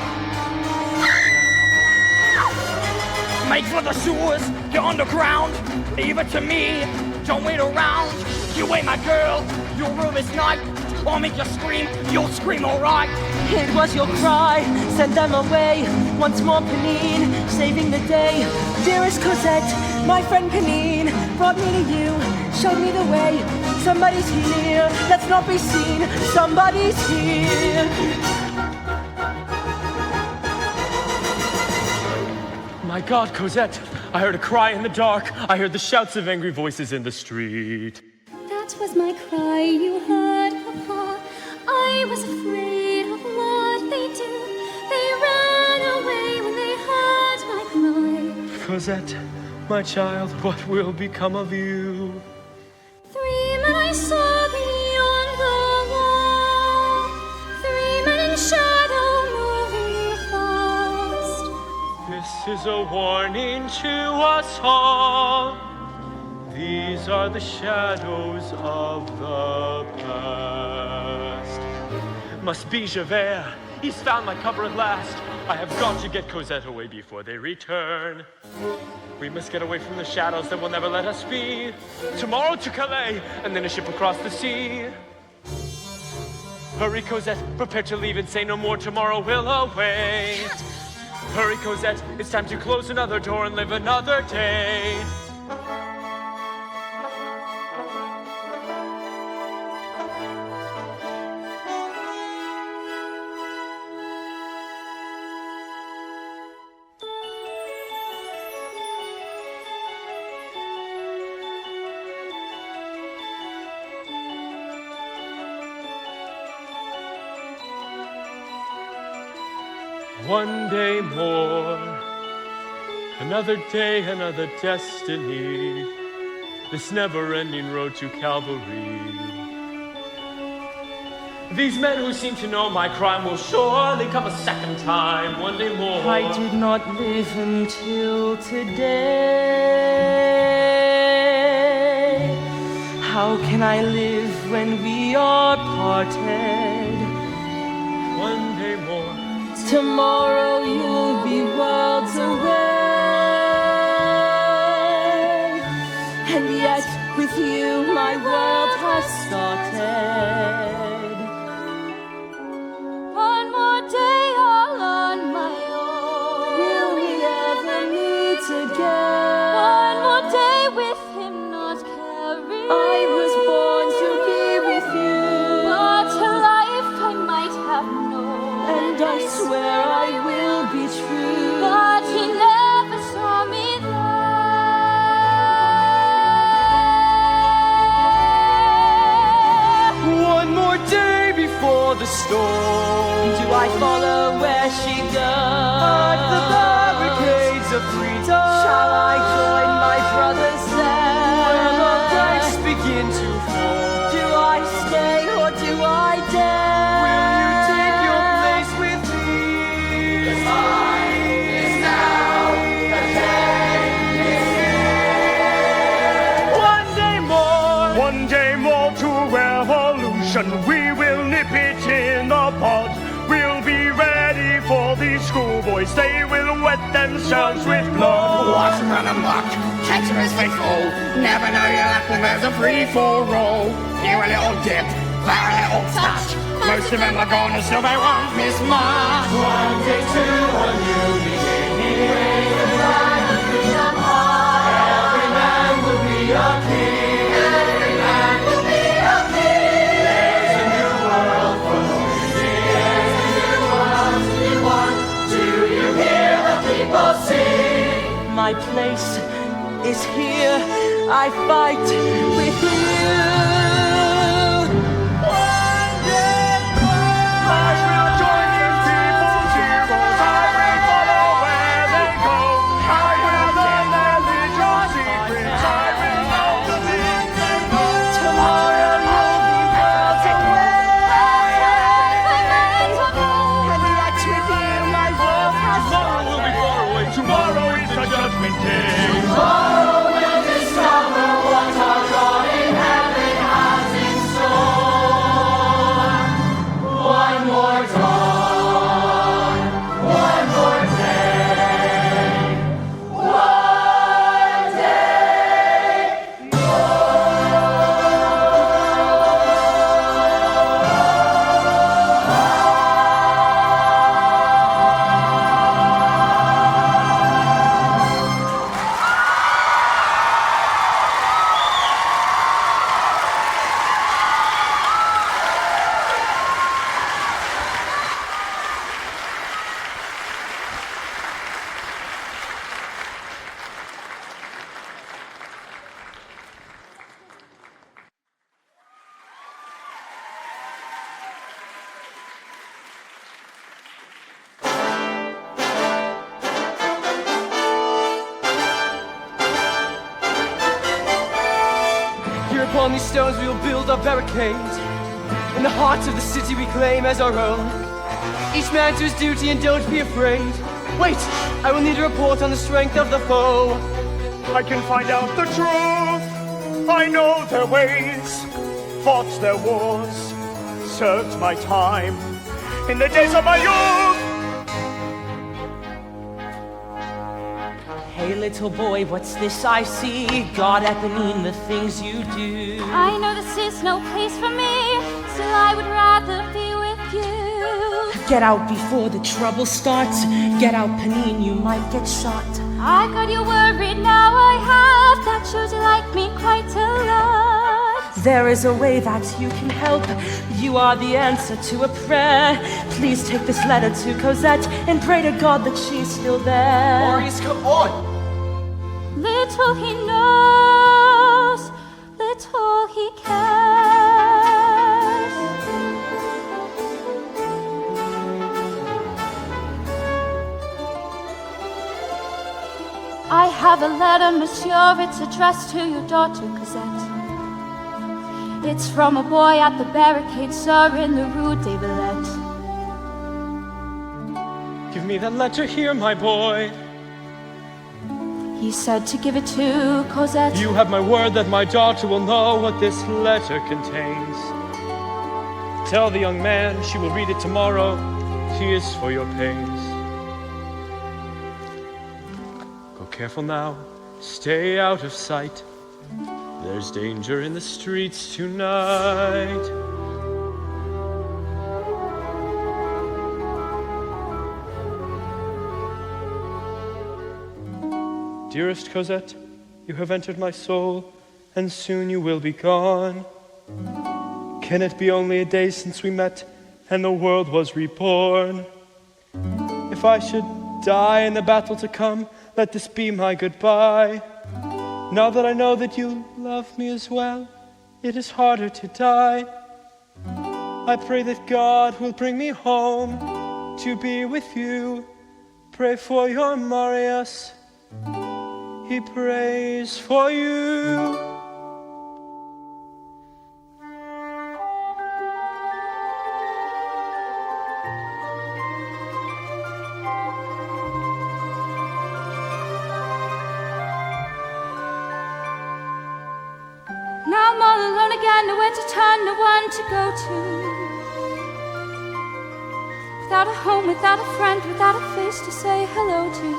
Make for the sewers, get underground. Leave it to me, don't wait around. You ain't my girl, your room is night. I'll make you scream, you'll scream alright. It was your cry, send them away. Once more, Panine, saving the day. Dearest Cosette, My friend Panine brought me to you, showed me the way. Somebody's here, let's not be seen. Somebody's here. My God, Cosette, I heard a cry in the dark. I heard the shouts of angry voices in the street. That was my cry you heard, Papa. I was afraid of what they do. They ran away when they heard my cry. Cosette, my child, what will become of you? 3 men I saw beyond the wall. 3 men in shadow moving fast. This is a warning to us all. These are the shadows of the past. Must be Javert. He's found my cover at last. I have got to get Cosette away before they return. We must get away from the shadows that will never let us be. Tomorrow to Calais, and then a ship across the sea. Hurry, Cosette, prepare to leave and say no more. Tomorrow we'll away. Hurry, Cosette, it's time to close another door and live another day. One day more, another day, another destiny, this never-ending road to Calvary. These men who seem to know my crime will surely come a second time, one day more. I did not live until today. How can I live when we are parted? One day more. Tomorrow you'll be worlds away. And yet with you my world has started. One more day all on my own. Will we ever meet again? One more day with him not caring. I was born to be with you. What a life I might have known. And I swear I will be true. But he never saw me there. One more day before the storm. Do I follow where she goes? At the barricades of freedom. Shall I join my brothers there? Where the dice begin to fall. Do I stay or do I dare? Will you take your place with me? The time is now, the day is here. One day more. One day more to revolution. We will nip it in the bud. We'll be ready for these schoolboys. They will wet themselves with blood. Watch them run amok, catch them as they fall. Never know your luck when there's a free-for-all. Here a little dip, there a little touch. Most of them are gone and still they won't miss much. One day to a new beginning, raise the flag of freedom high. Every man will be a king. Every man will be a king. There's a new world for living. There's a new world to be won. Do you hear the people sing? My place is here. I fight with you. I will join these people's heroes. I will follow where they go. I will learn their little secrets. I will know the things they know. Tomorrow you'll be worlds away. And yet with you my world has Tomorrow will be far away. Tomorrow is the judgment day. Tomorrow we'll discover what our God in heaven has in store. One more dawn, one more day, one day On these stones we will build a barricade. In the heart of the city we claim as our own. Each man to his duty and don't be afraid. Wait, I will need a report on the strength of the foe. I can find out the truth. I know their ways, fought their wars, served my time in the days of my youth. Hey little boy, what's this I see? God, Eponine, the things you do. I know this is no place for me, still I would rather be with you. Get out before the trouble starts. Get out, Panine, you might get shot. I got you worried, now I have. That shows you like me quite a lot. There is a way that you can help. You are the answer to a prayer. Please take this letter to Cosette and pray to God that she's still there. Marius, come on! Little he knows, little he cares. I have a letter, monsieur, it's addressed to your daughter, Cosette. It's from a boy at the barricade, sir, in the Rue des Villettes. Give me that letter here, my boy. He said to give it to Cosette. You have my word that my daughter will know what this letter contains. Tell the young man she will read it tomorrow. She is for your pains. Go careful now, stay out of sight. There's danger in the streets tonight. Dearest Cosette, you have entered my soul, and soon you will be gone. Can it be only a day since we met, and the world was reborn? If I should die in the battle to come, let this be my goodbye. Now that I know that you love me as well, it is harder to die. I pray that God will bring me home to be with you. Pray for your Marius. He prays for you. Now I'm all alone again, nowhere to turn, no one to go to. Without a home, without a friend, without a face to say hello to.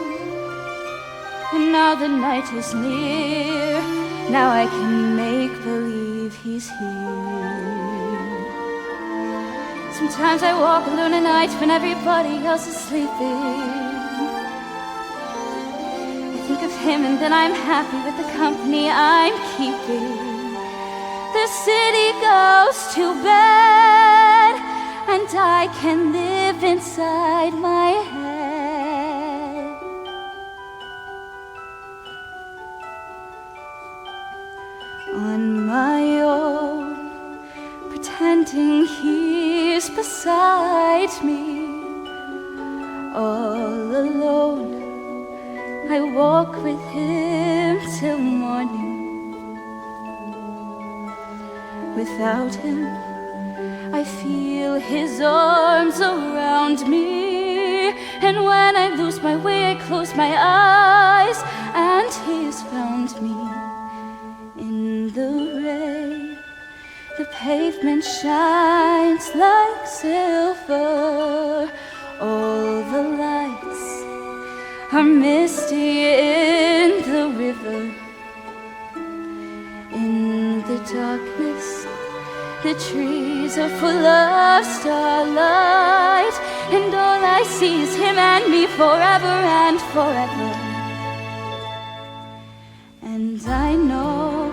And now the night is near, now I can make believe he's here. Sometimes I walk alone at night when everybody else is sleeping. I think of him and then I'm happy with the company I'm keeping. The city goes to bed, and I can live inside my head. On my own, pretending he's beside me. All alone, I walk with him till morning. Without him, I feel his arms around me. And when I lose my way, I close my eyes, and he's found me. In the rain, the pavement shines like silver. All the lights are misty in the river. In the darkness, the trees are full of starlight, and all I see is him and me forever and forever. And I know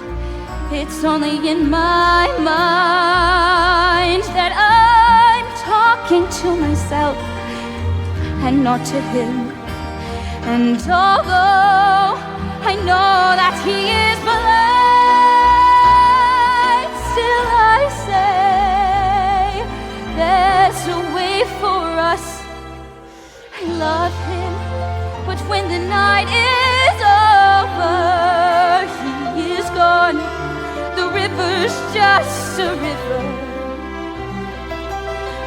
it's only in my mind that I'm talking to myself and not to him. And although I know that he is blind, still I say there's a way for us. I love him, but when the night is over, he is gone. The river's a river.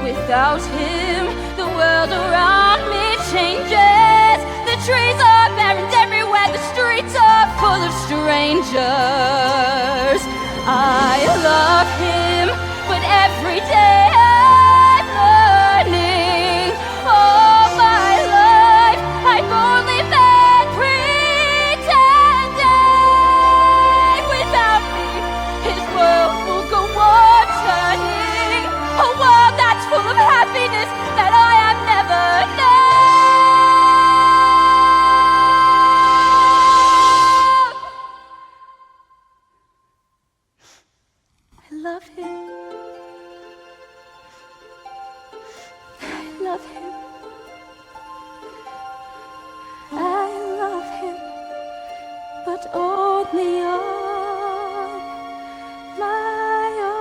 Without him, the world around me changes. The trees are bare and everywhere the streets are full of strangers. I love him, but every day I'm learning. All my life I've only been pretending. Without me, his world will go on turning. A world that's full of happiness that I have never known. I love him. I love him. I love him, but only on my own.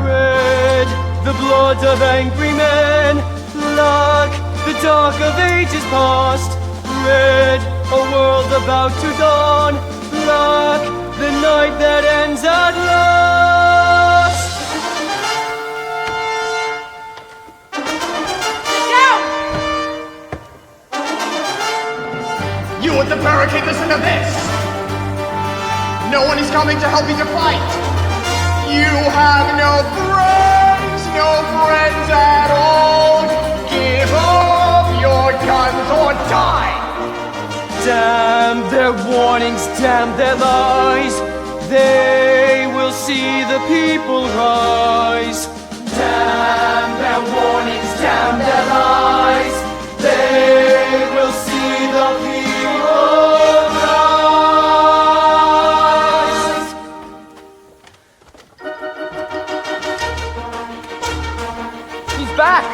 Red, the blood of angry men. Black, the dark of ages past. Red, a world about to dawn. Black, the night that ends at last. You at the barricade, listen to this! No one is coming to help you to fight! You have no friends at all! Give up your guns or die! Damn their warnings, damn their lies. They will see the people rise. Damn their warnings, damn their lies. They will see the people rise. He's back!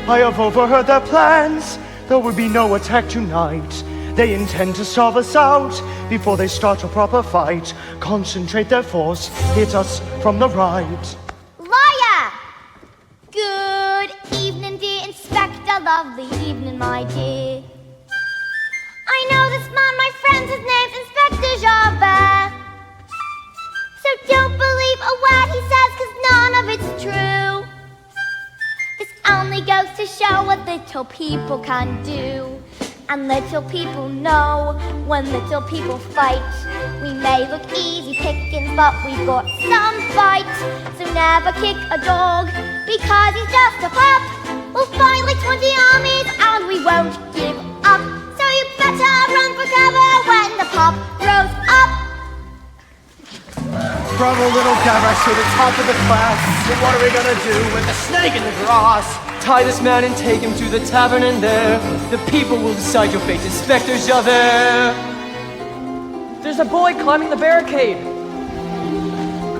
I have overheard their plans. There will be no attack tonight. They intend to starve us out before they start a proper fight. Concentrate their force, hit us from the right. Liar! Good evening, dear Inspector. Lovely evening, my dear. I know this man, my friend, his name's Inspector Javert. So don't believe a word he says, 'cause none of it's true. This only goes to show what little people can do. And little people know when little people fight. We may look easy pickings, but we've got some fight. So never kick a dog because he's just a pup. We'll fight like 20 armies and we won't give up. So you better run for cover when the pup grows up. Bravo, little Gavras, to the top of the class. And what are we gonna do with the snake in the grass? Tie this man and take him to the tavern, and there the people will decide your fate. Inspector Javert. There's a boy climbing the barricade.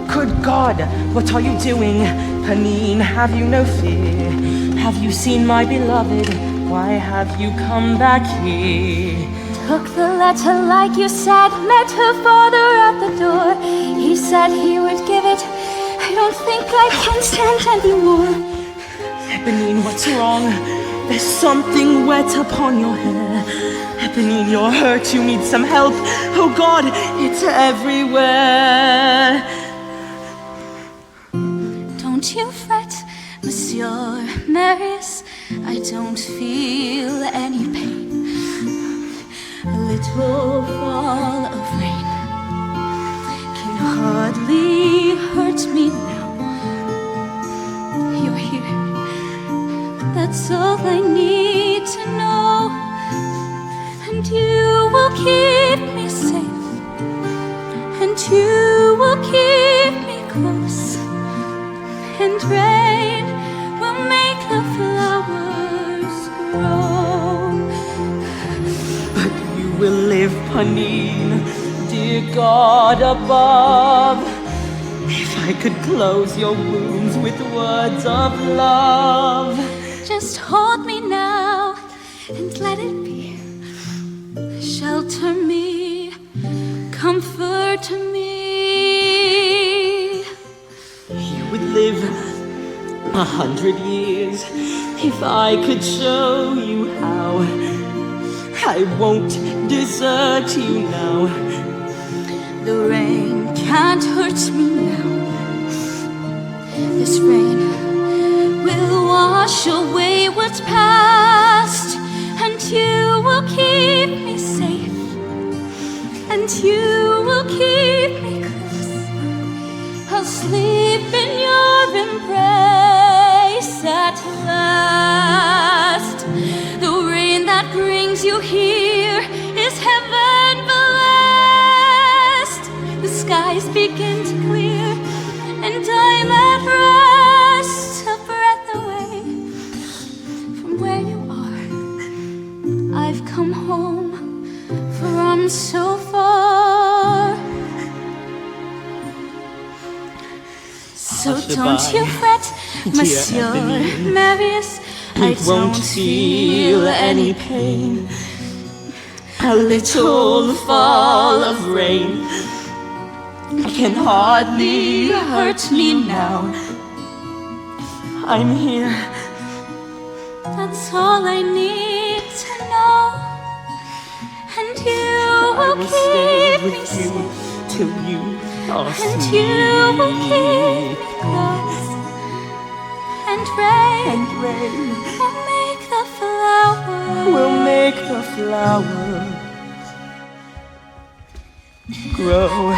Good God, what are you doing? Panine, have you no fear? Have you seen my beloved? Why have you come back here? Took the letter like you said, met her father at the door. He said he would give it. I don't think I can stand anymore. Eponine, what's wrong? There's something wet upon your hair. Eponine, you're hurt, you need some help. Oh God, it's everywhere. Don't you fret, Monsieur Marius. I don't feel any pain. A little fall of rain can hardly hurt me now. You're here. That's all I need to know. And you will keep me safe. And you will keep me close. And rain will make the flowers grow. revive Panine, dear God above. If I could close your wounds with words of love. Just hold me now and let it be. Shelter me, comfort me. You would live 100 years if I could show you how. I won't desert you now. The rain can't hurt me now. This rain will wash away what's past, and you will keep me safe, and you will keep me close. I'll sleep in your embrace at last. The rain that brings you here is heaven blessed. The skies begin to clear, and I'm at rest, a breath away from where you are. I've come home from so far. So don't you fret, Monsieur Marius, I won't feel any pain. A little fall of rain can hardly hurt me now. I'm here. That's all I need to know. And you will keep me safe, till you are and you will keep me close. And rain will make the flowers. We'll make the flowers grow.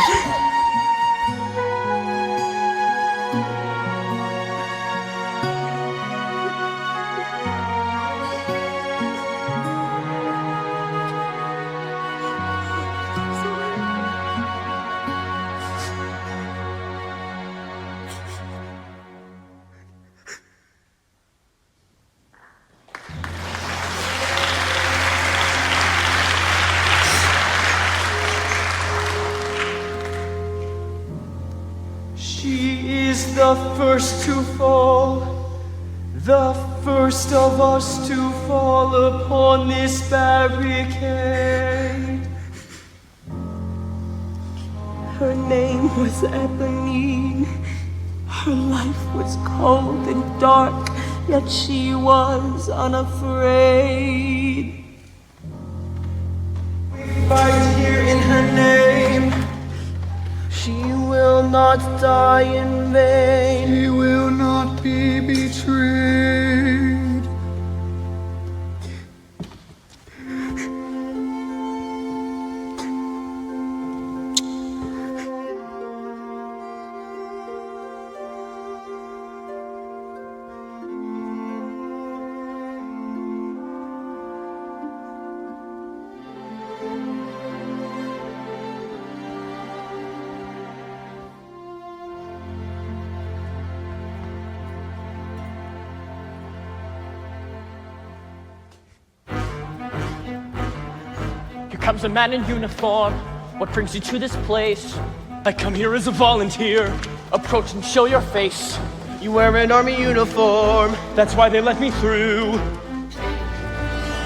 She is the first to fall, the first of us to fall upon this barricade. Her name was Eponine. Her life was cold and dark, yet she was unafraid. We fight here in her name. She will not die in vain. She will not be betrayed. Comes a man in uniform. What brings you to this place? I come here as a volunteer. Approach and show your face. You wear an army uniform. That's why they let me through.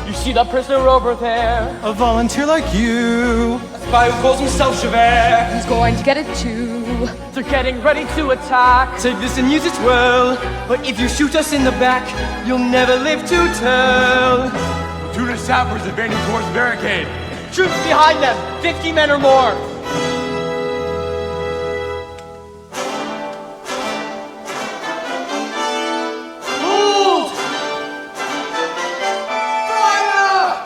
You see that prisoner over there? A volunteer like you. A spy who calls himself Javert. He's going to get it too. They're getting ready to attack. Take this and use it well. But if you shoot us in the back, you'll never live to tell. Tuna sappers advancing towards the barricade. Troops behind them, 50 men or more. Hold! Fire!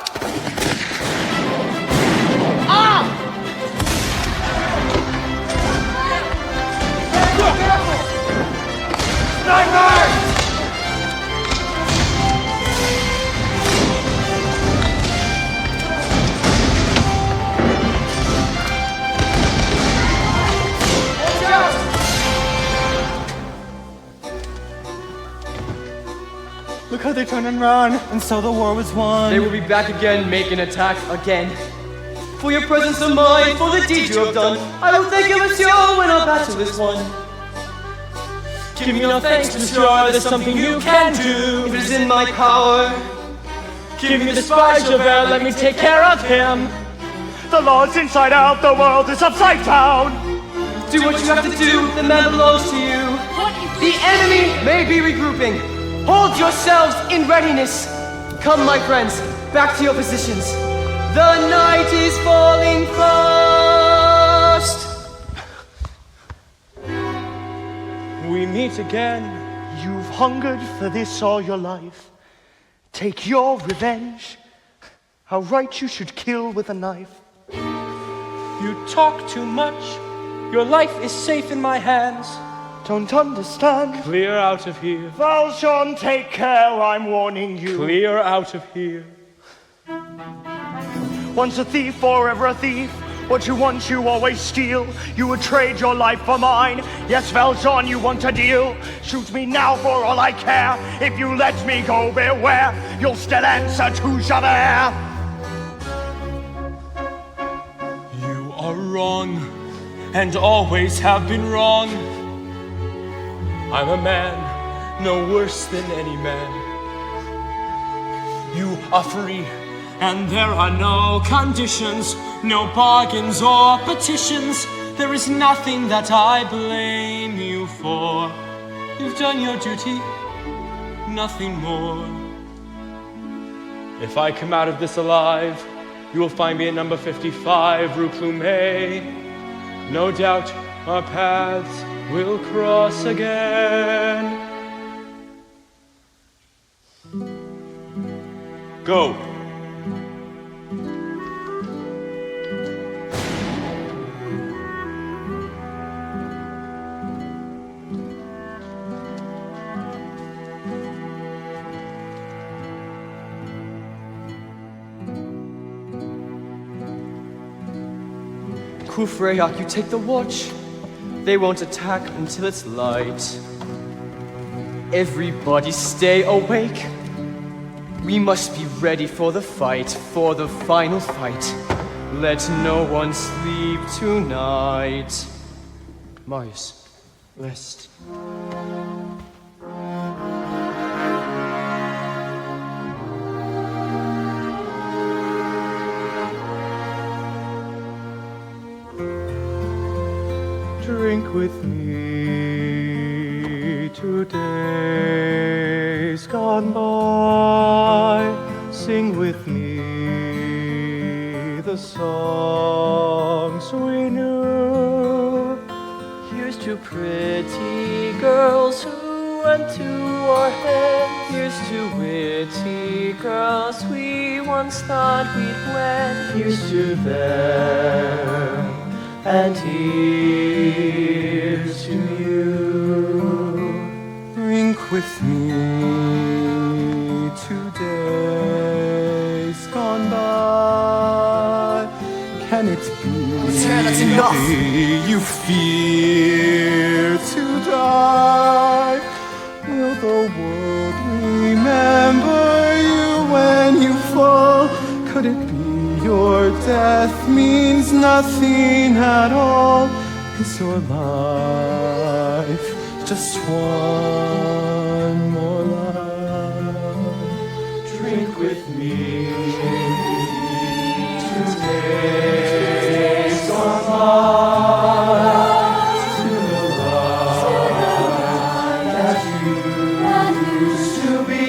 Ah! Snipers! Look how they turn and run, and so the war was won. They will be back again, make an attack again. for your presence of mind, for the deed you have done. I will thank you, Monsieur, when our battle is won. Give me no thanks, Monsieur, there's something you can do. If it is in my power, give me the spy, Javert, let me take care of him. The Lord's inside out, the world is upside down. Do what you have to do, the man belongs to you. The enemy may be regrouping. Hold yourselves in readiness. Come, my friends, back to your positions. The night is falling fast. We meet again. You've hungered for this all your life. Take your revenge. How right you should kill with a knife. You talk too much. Your life is safe in my hands. Don't understand. Clear out of here. Valjean, take care, I'm warning you. Clear out of here. Once a thief, forever a thief. What you want, you always steal. You would trade your life for mine. Yes, Valjean, you want a deal. Shoot me now for all I care. If you let me go, beware. You'll still answer to Javert. You are wrong, and always have been wrong. I'm a man, no worse than any man. You are free, and there are no conditions, no bargains or petitions. There is nothing that I blame you for. You've done your duty, nothing more. If I come out of this alive, you will find me at number 55, Rue Plumet. No doubt our paths will cross again. Go. Courfeyrac, you take the watch. They won't attack until it's light. Everybody stay awake. We must be ready for the fight, for the final fight. Let no one sleep tonight. Marius, rest. Drink with me, 2 days gone by. Sing with me the songs we knew. Here's to pretty girls who went to our head. Here's to witty girls we once thought we'd wed. Here's to them. And here's to you. Drink with me 2 days gone by. Can it be that's enough. you fear to die? Will the world remember you when you fall? Could it be your death means nothing at all? Is your life just one more life? Drink with me 2 days gone by. To the life that you used to be.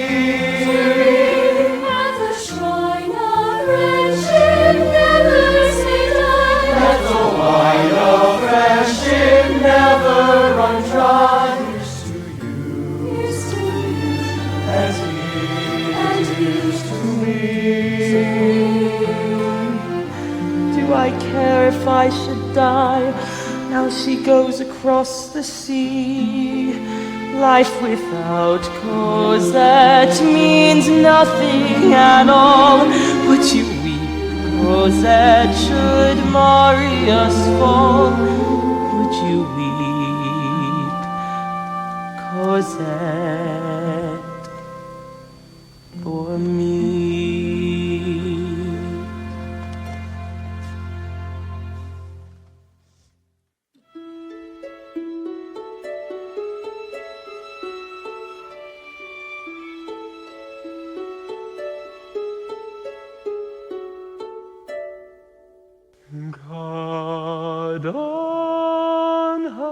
At the shrine of friendship never say die. Let the wine of friendship never run dry. Here's to you, as he used to me. Do I care if I should die? Now she goes across the sea. Life without Cosette means nothing at all. Would you weep, Cosette, should Marius fall? Would you weep, Cosette, for me? on high,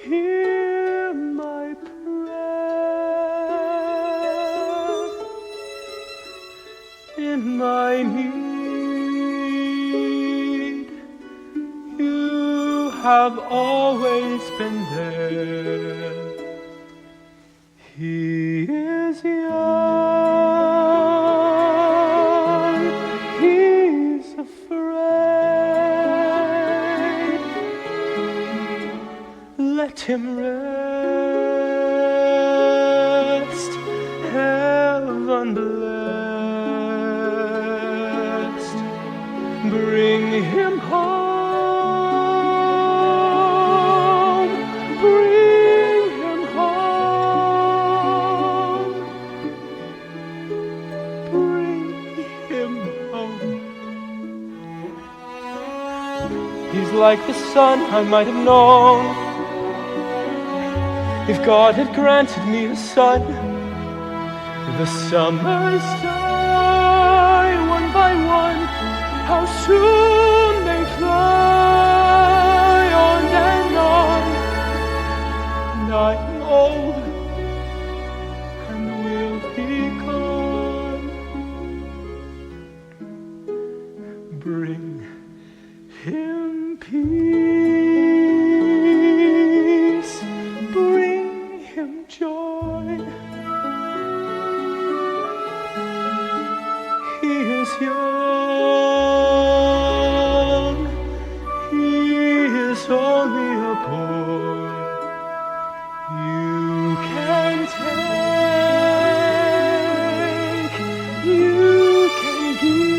hear my prayer in my need. You have always been there. He is young, he's afraid. Let him rest, heaven blessed. Bring him home, bring him home, bring him home. He's like the sun I might have known if God had granted me a son. The summers die one by one, how soon they fly on and on. And I'm old and will be gone. Bring him peace, bring him joy. He is young, he is only a boy. You can take, you can give.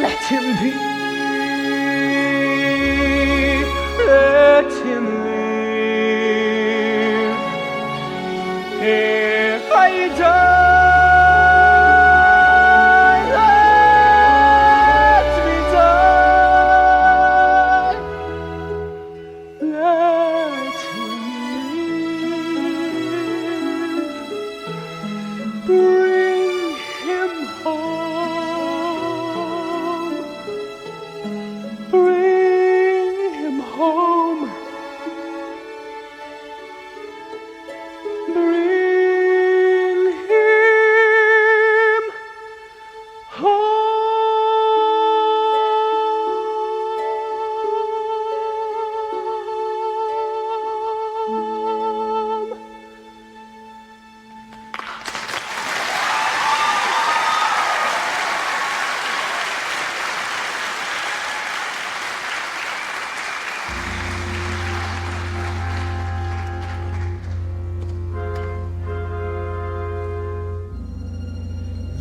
Let him be, let him live. If I die, let me die. Let him live. Bring him home. Bring him home. Bring him home.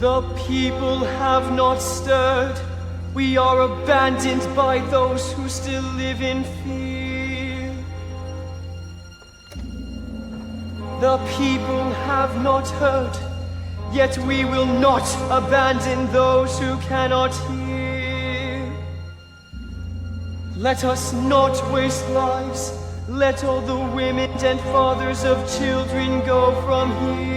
The people have not stirred. We are abandoned by those who still live in fear. The people have not heard, yet we will not abandon those who cannot hear. Let us not waste lives. Let all the women and fathers of children go from here.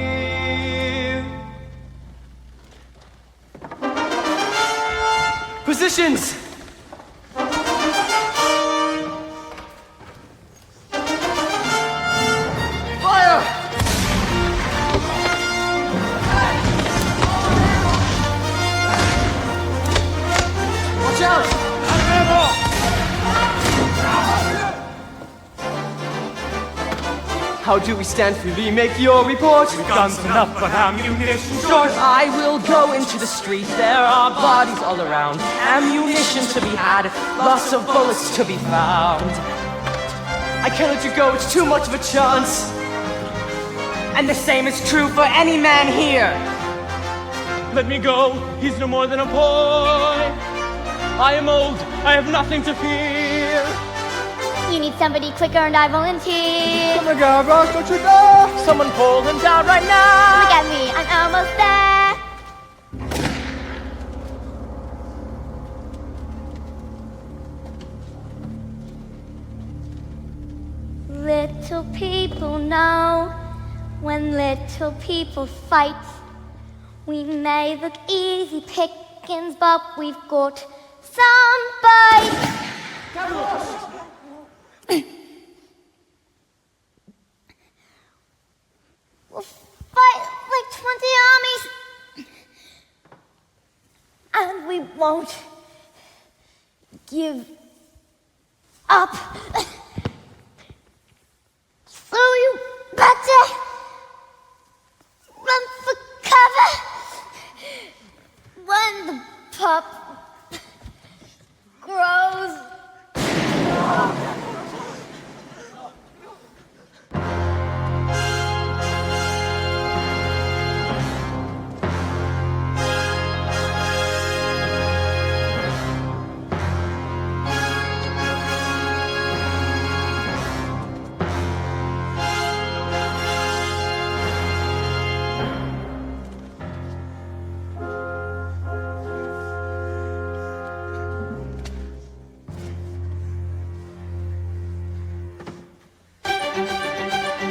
Positions! Fire! Watch out! How do we stand freely? Make your report. Guns enough, but ammunition short. I will go into the street. There are bodies all around. Ammunition to be had. Lots of bullets to be found. I can't let you go. It's too much of a chance. And the same is true for any man here. Let me go. He's no more than a boy. I am old. I have nothing to fear. You need somebody quicker and I volunteer. Oh my God, Ross, don't you know? Someone pull him down right now. Look at me, I'm almost there. Little people know when little people fight. We may look easy pickings, but we've got some bite. We'll fight like 20 armies, and we won't give up. So you better run for cover when the pup grows up.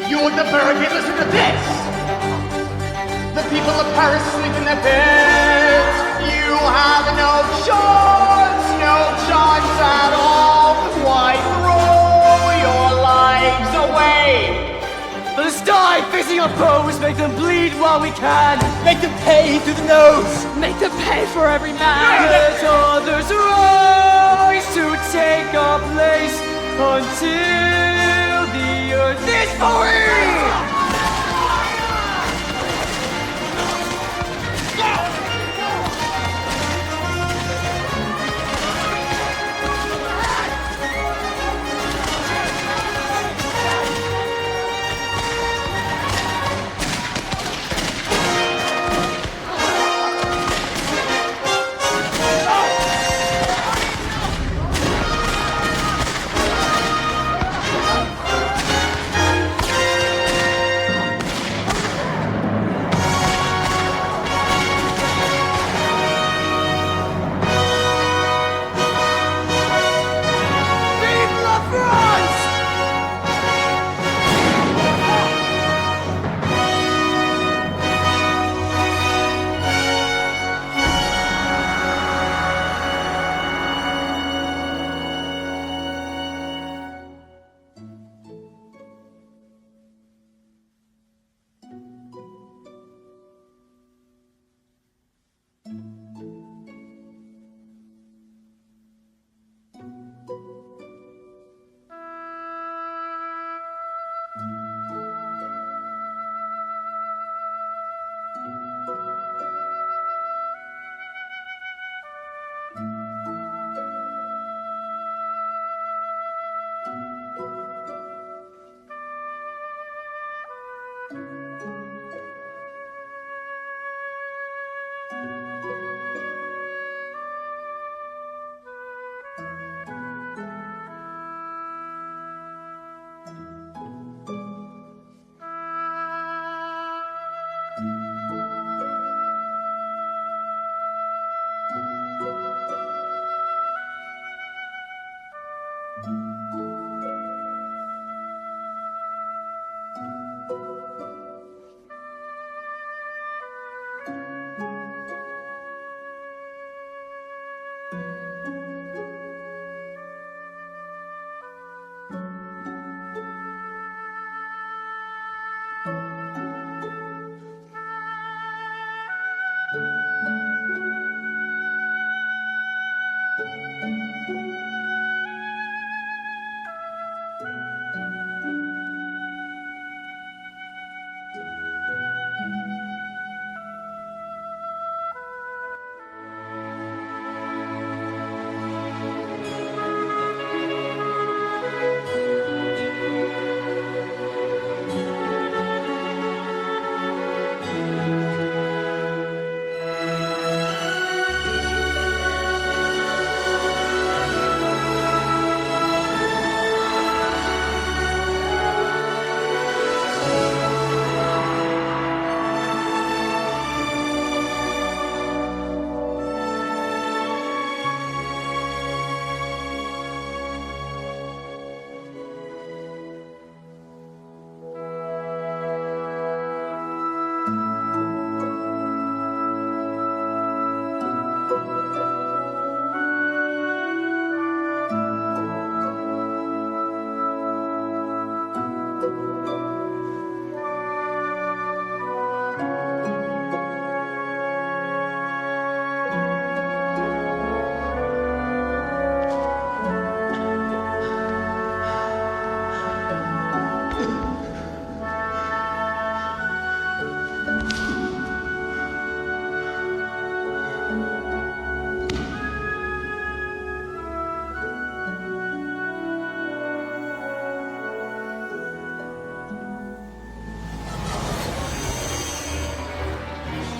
You at the barricade, listen to this! The people of Paris sleep in their beds. You have no chance at all. Why throw your lives away? Let us die facing our foes, make them bleed while we can. Make them pay through the nose. Make them pay for every man. Let others rise to take our place until the earth is free.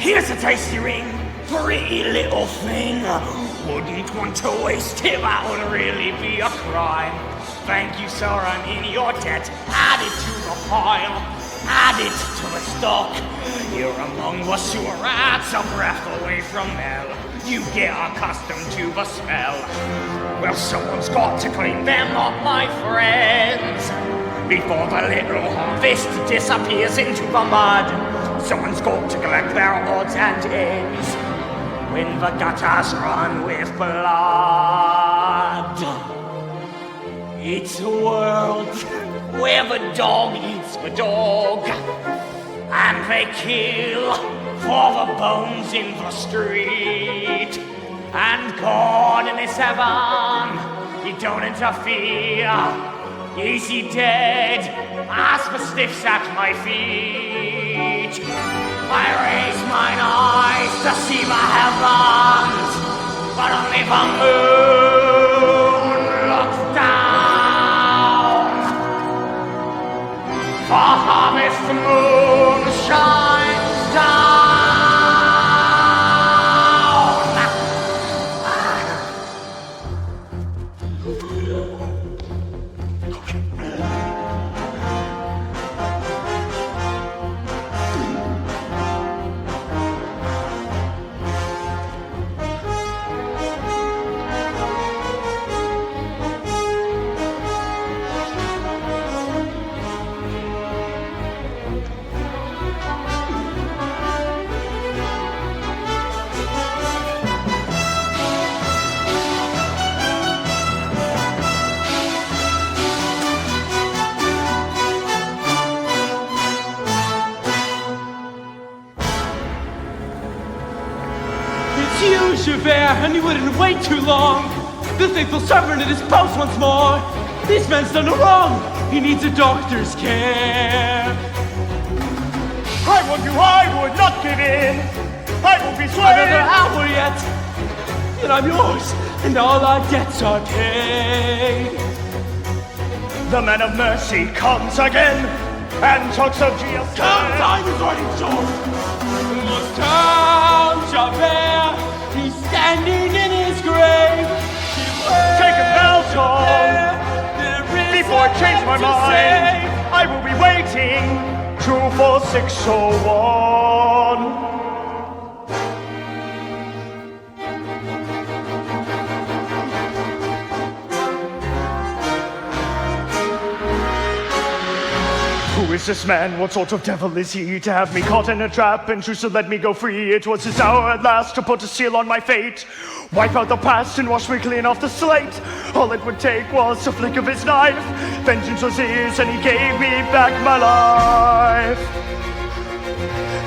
Here's a tasty ring, pretty little thing. Wouldn't want to waste it, that would really be a crime. Thank you, sir, I'm in your debt. Add it to the pile, add it to the stock. You're among the sewer rats, a breath away from hell. You get accustomed to the smell. Well, someone's got to clean them up, my friends, before the little harvest disappears into the mud. Someone's got to collect their odds and ends when the gutters run with blood. It's a world where the dog eats the dog, and they kill for the bones in the street. And God in his heaven, he don't interfere. Is he dead? Ask the stiffs at my feet. I raise mine eyes to see the heavens, but only the moon looks down. The harvest moon shines down. Javert, and he wouldn't wait too long. The faithful servant at his post once more. This man's done no wrong. He needs a doctor's care. I would not give in. I will be slain. Another hour yet, and I'm yours, and all our debts are paid. The man of mercy comes again and talks of Jesus. Come, time is running short. Look down, Javert. He's standing in his grave. Take him now, Tom. Before I change my mind, I will be waiting 24601. Who is this man? What sort of devil is he? To have me caught in a trap and choose to let me go free. It was his hour at last to put a seal on my fate. Wipe out the past and wash me clean off the slate. All it would take was a flick of his knife. Vengeance was his and he gave me back my life.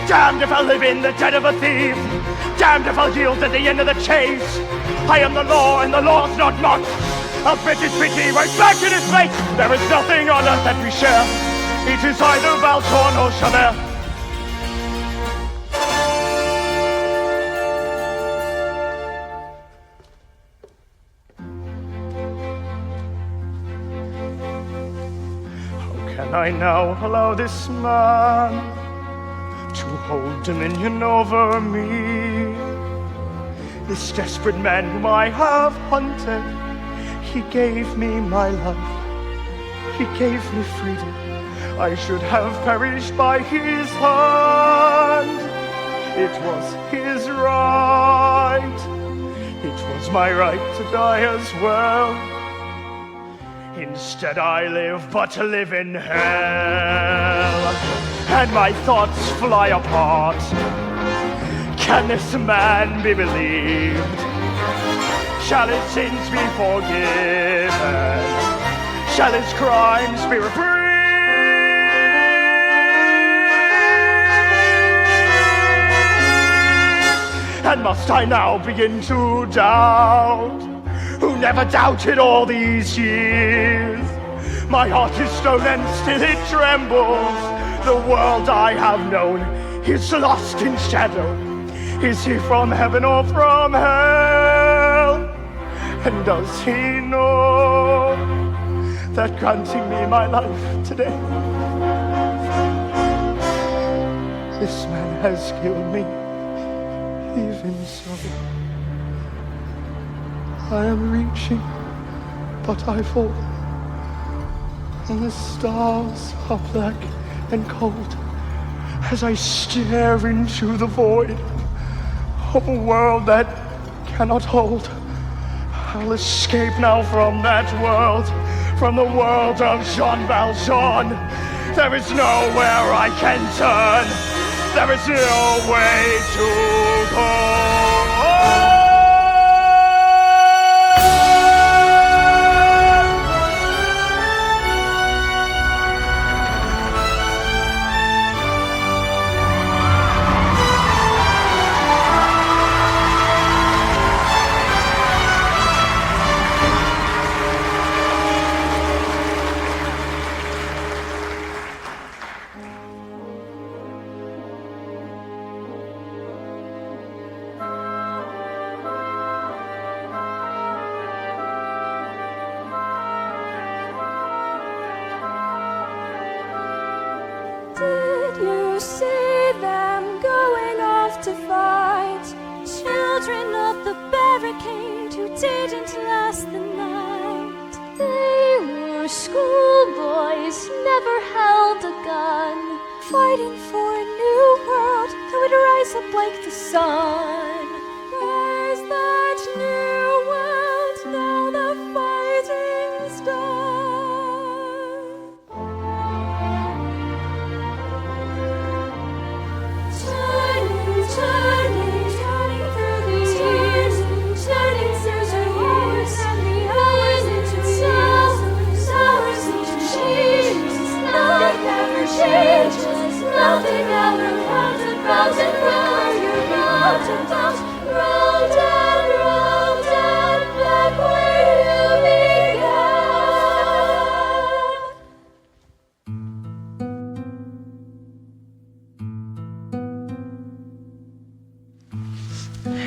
Damned if I live in the den of a thief. Damned if I'll yield at the end of the chase. I am the law and the law's not mocked. I'll spit his pity right back in his face. There is nothing on earth that we share. It is either Valtorn or Javert. How can I now allow this man to hold dominion over me? This desperate man whom I have hunted, he gave me my life, he gave me freedom. I should have perished by his hand. It was his right. It was my right to die as well. Instead I live, but to live in hell. And my thoughts fly apart. Can this man be believed? Shall his sins be forgiven? Shall his crimes be reprieved? And must I now begin to doubt? Who never doubted all these years? My heart is stone and still it trembles. The world I have known is lost in shadow. Is he from heaven or from hell? And does he know that granting me my life today, this man has killed me Even so, I am reaching, but I fall. And the stars are black and cold as I stare into the void of a world that cannot hold. I'll escape now from that world, from the world of Jean Valjean. There is nowhere I can turn. There is no way to go. Did you see them going off to fight? Children of the barricade who didn't last the night. They were schoolboys, never held a gun, fighting for a new world that would rise up like the sun. Where's that new world now the fighting's done? Turning through the years, turning through the years, and the hours into years, hours into cheers. Nothing ever changes, nothing ever comes and round and round, you're round and round, round and back where you began.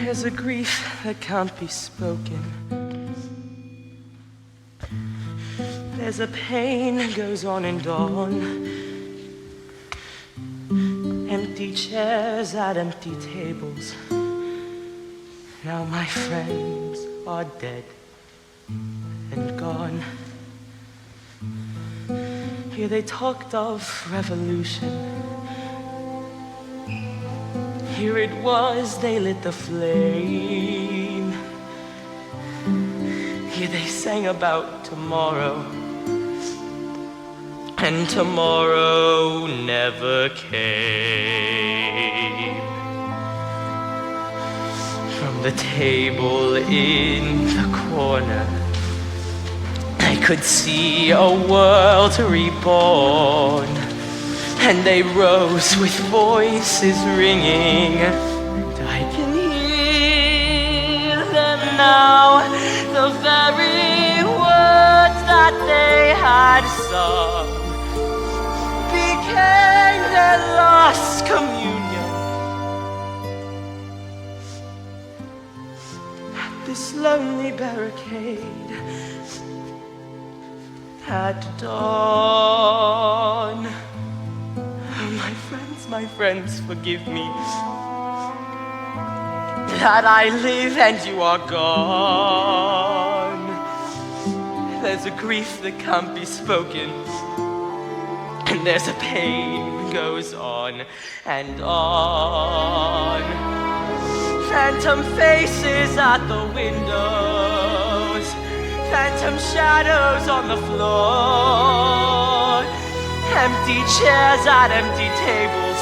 There's a grief that can't be spoken. There's a pain that goes on and on. Empty chairs at empty tables. Now my friends are dead and gone. Here they talked of revolution. Here it was, they lit the flame. Here they sang about tomorrow. And tomorrow never came. From the table in the corner, I could see a world reborn. And they rose with voices ringing, and I can hear them now, the very words that they had sung became their last communion. At this lonely barricade at dawn. My friends, forgive me that I live and you are gone. There's a grief that can't be spoken, and there's a pain that goes on and on. Phantom faces at the windows, phantom shadows on the floor. Empty chairs at empty tables,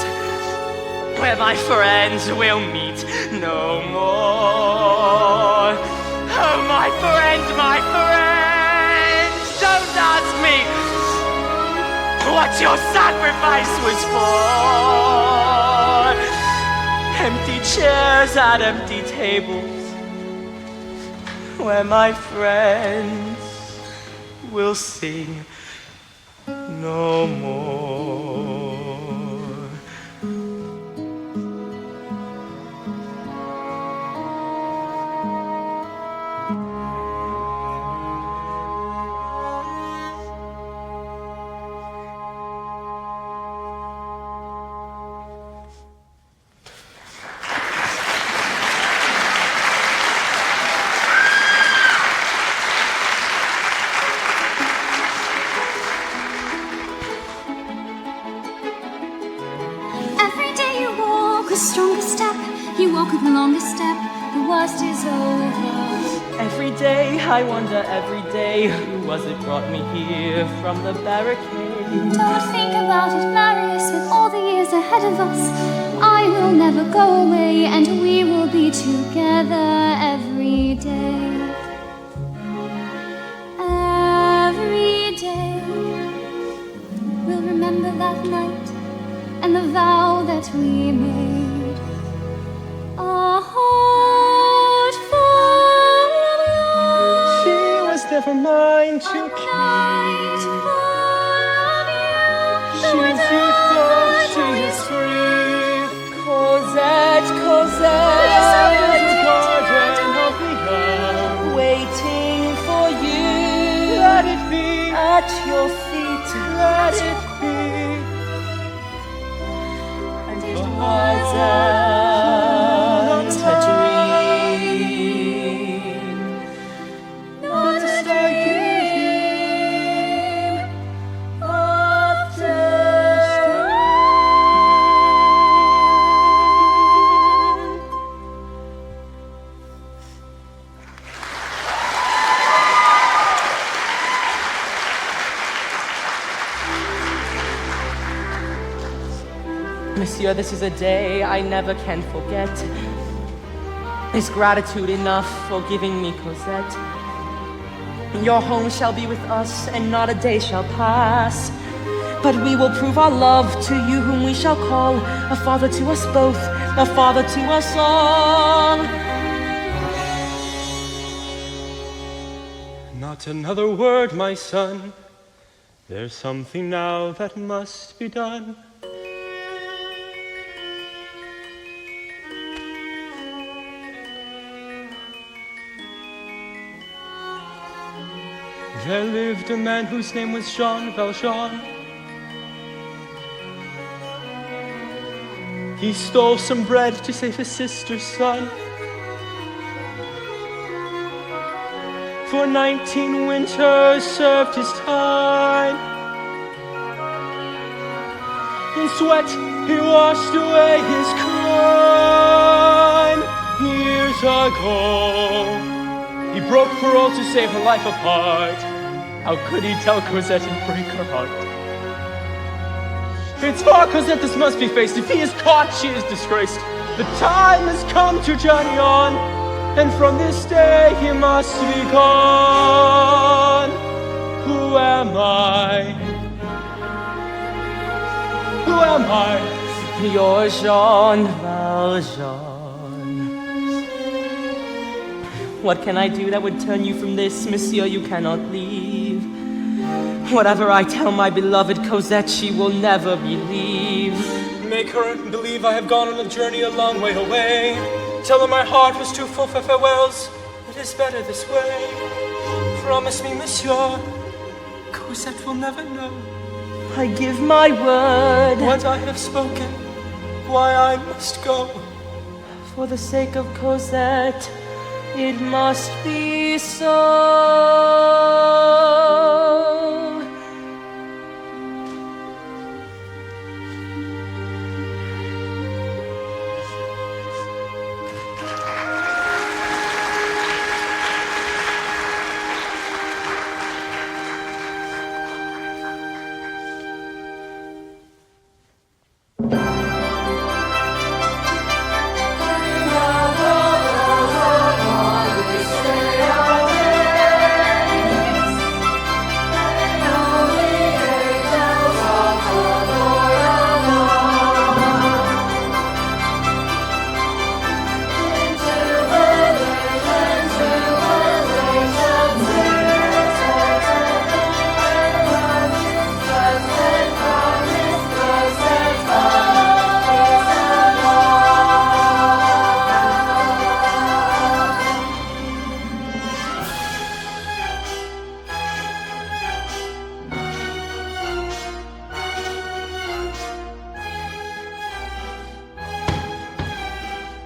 where my friends will meet no more. Oh, my friends, don't ask me what your sacrifice was for. Empty chairs at empty tables, where my friends will sing no more. the strongest step, you walk with the longest step, the worst is over. Every day, I wonder every day, who was it brought me here from the barricade? Don't think about it, Marius, with all the years ahead of us. I will never go away, and we will be together every day. Every day, we'll remember that night and the vow that we made. A heart full of love. She was never mine to keep. She is youthful, she is free. Cosette, Cosette, the garden of the young, waiting for you. Let it be at your feet. Let it be. And it wasn't a dream, not a dream of death. Monsieur, this is a day I never can forget. Is gratitude enough for giving me Cosette? Your home shall be with us, and not a day shall pass. But we will prove our love to you, whom we shall call a father to us both, a father to us all. Not another word, my son. There's something now that must be done. There lived a man whose name was Jean Valjean. He stole some bread to save his sister's son. For 19 winters served his time. In sweat he washed away his crime. Years ago he broke parole to save her life apart. How could he tell Cosette and break her heart? It's for Cosette this must be faced. If he is caught, she is disgraced. The time has come to journey on, and from this day he must be gone. Who am I? Who am I? Your Jean Valjean. What can I do that would turn you from this, monsieur? You cannot leave. Whatever I tell my beloved Cosette, she will never believe. Make her believe I have gone on a journey a long way away. Tell her my heart was too full for farewells. It is better this way. Promise me, monsieur, Cosette will never know. I give my word. What I have spoken, why I must go. For the sake of Cosette, it must be so.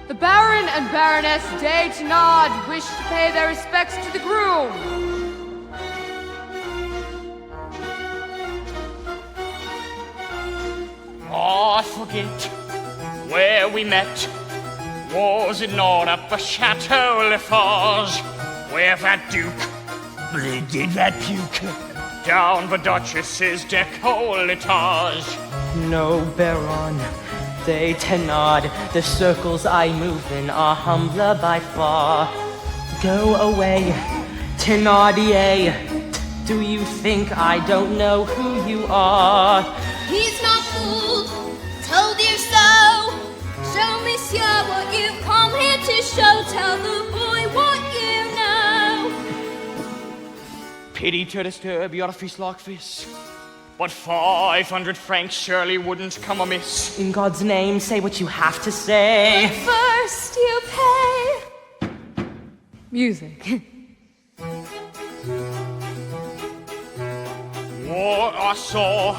The Baron and Baroness de Thénard wish to pay their respects to the groom. Oh, I forget. where we met. Was it not at the Chateau Lafarge, where that Duke did that puke down the Duchess's décolletage? No, Baron, they Thénard, the circles I move in are humbler by far. Go away, Thénardier. Do you think I don't know who you are? He's not fooled, told you so. Show Monsieur what you've come here to show. Tell the boy what you know. Pity to disturb your feast like this, but 500 francs surely wouldn't come amiss. In God's name, say what you have to say. But first you pay. Music. What I saw,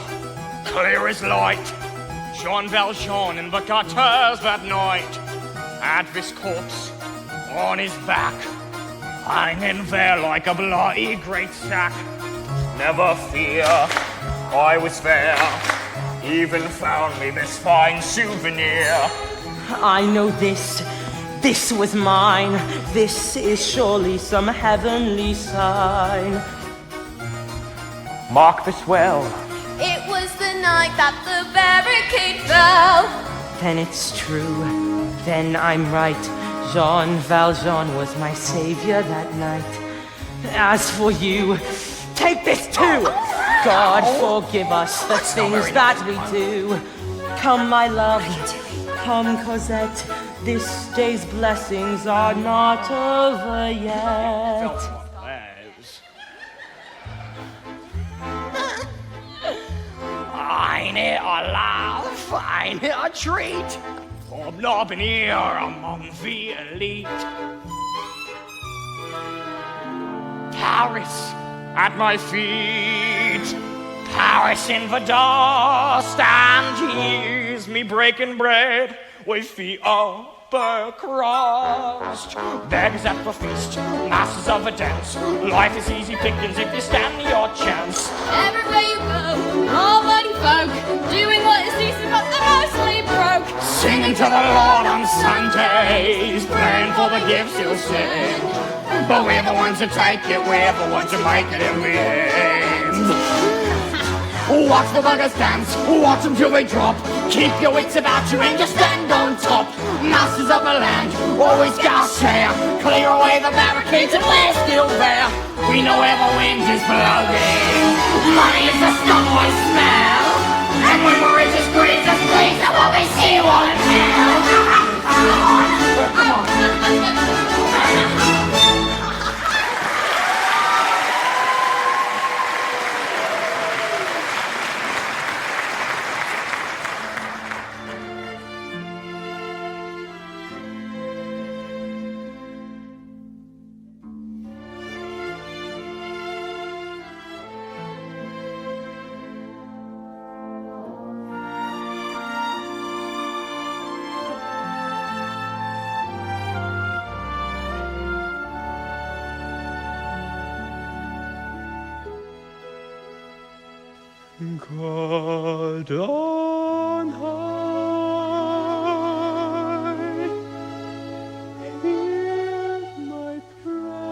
clear as light, Jean Valjean in the gutters that night, had this corpse on his back, hanging there like a bloody great sack. Never fear, I was there, even found me this fine souvenir. I know this. This was mine. This is surely some heavenly sign. Mark this well. It was the night that the barricade fell. Then it's true. Then I'm right. Jean Valjean was my savior that night. As for you, take this too. God forgive us the things that we do. Come, my love. Come, Cosette. This day's blessings are not over yet. Ain't it a laugh? Ain't it a treat? Hobnobbing here among the elite. Paris at my feet, Paris in the dust, and here's me breaking bread with the upper crust. Beggars at the feast, masters of a dance. Life is easy pickings if you stand your chance. Everywhere you go, nobody folk, doing what is decent but they're mostly broke. Singing to the Lord on Sundays, praying for the gifts he'll send. But we're the ones who take it, we're the ones who make it in the end. Watch the buggers dance, watch them till they drop. Keep your wits about you and just stand on top. Masters of the land, always got share. Clear away the barricades and we're still there. We know where the wind is blowing. Money is the stuff I smell. And when we're rich as green as please, I will be see one hell. Come on. God on high, hear my prayer.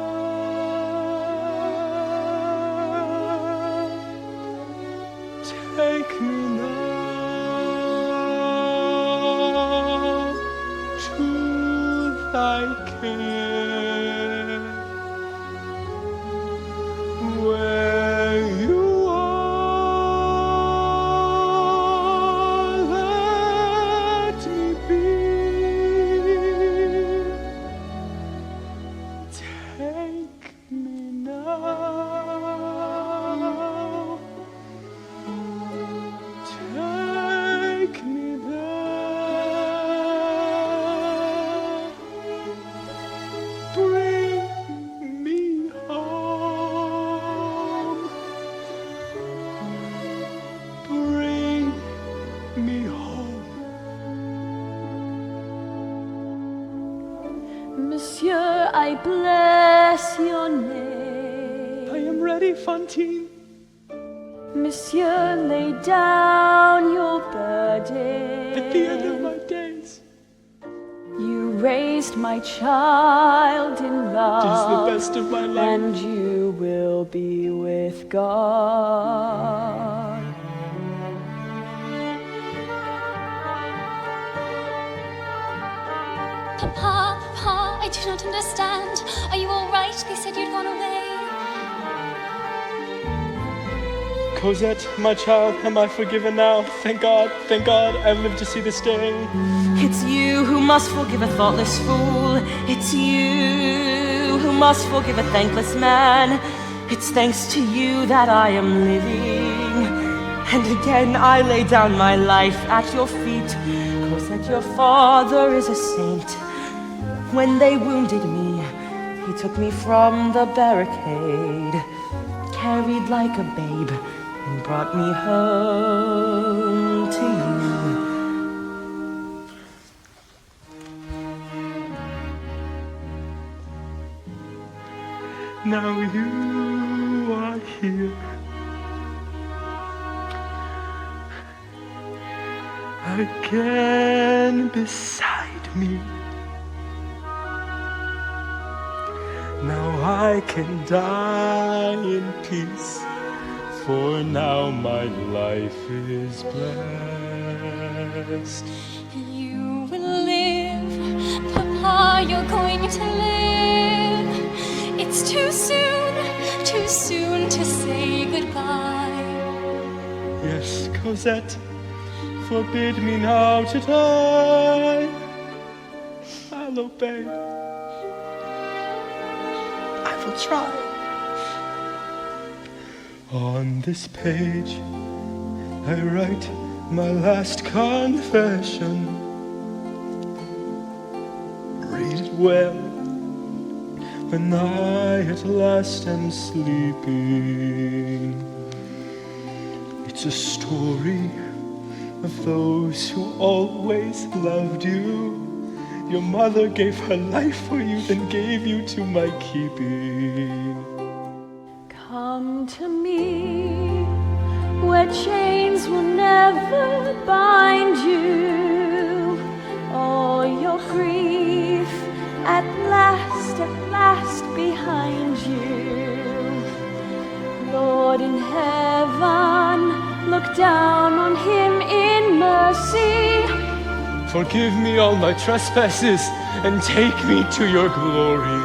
Take me now to thy care, where you Monsieur, I bless your name. I am ready, Fantine. Monsieur, lay down your burden. At the end of my days, raised my child in love. It is the best of my life. And you will be with God. Papa, Papa, I do not understand. Are you all right? They said you'd gone away. Cosette, my child, am I forgiven now? Thank God, I've lived to see this day. It's you who must forgive a thoughtless fool. It's you who must forgive a thankless man. It's thanks to you that I am living. And again I lay down my life at your feet. Cosette, your father is a saint. When they wounded me, he took me from the barricade, carried like a babe, and brought me home to you. Now you are here, again beside me. Now I can die in peace, for now my life is blessed. You will live, Papa, you're going to live. It's too soon to say goodbye. Yes, Cosette, forbid me now to die. I'll obey. I will try. On this page, I write my last confession. Read it well when I at last am sleeping. It's a story of those who always loved you. Your mother gave her life for you, then gave you to my keeping. Come to me, where chains will never bind you. All your grief at last behind you. Lord in heaven, look down on him in mercy. Forgive me all my trespasses and take me to your glory.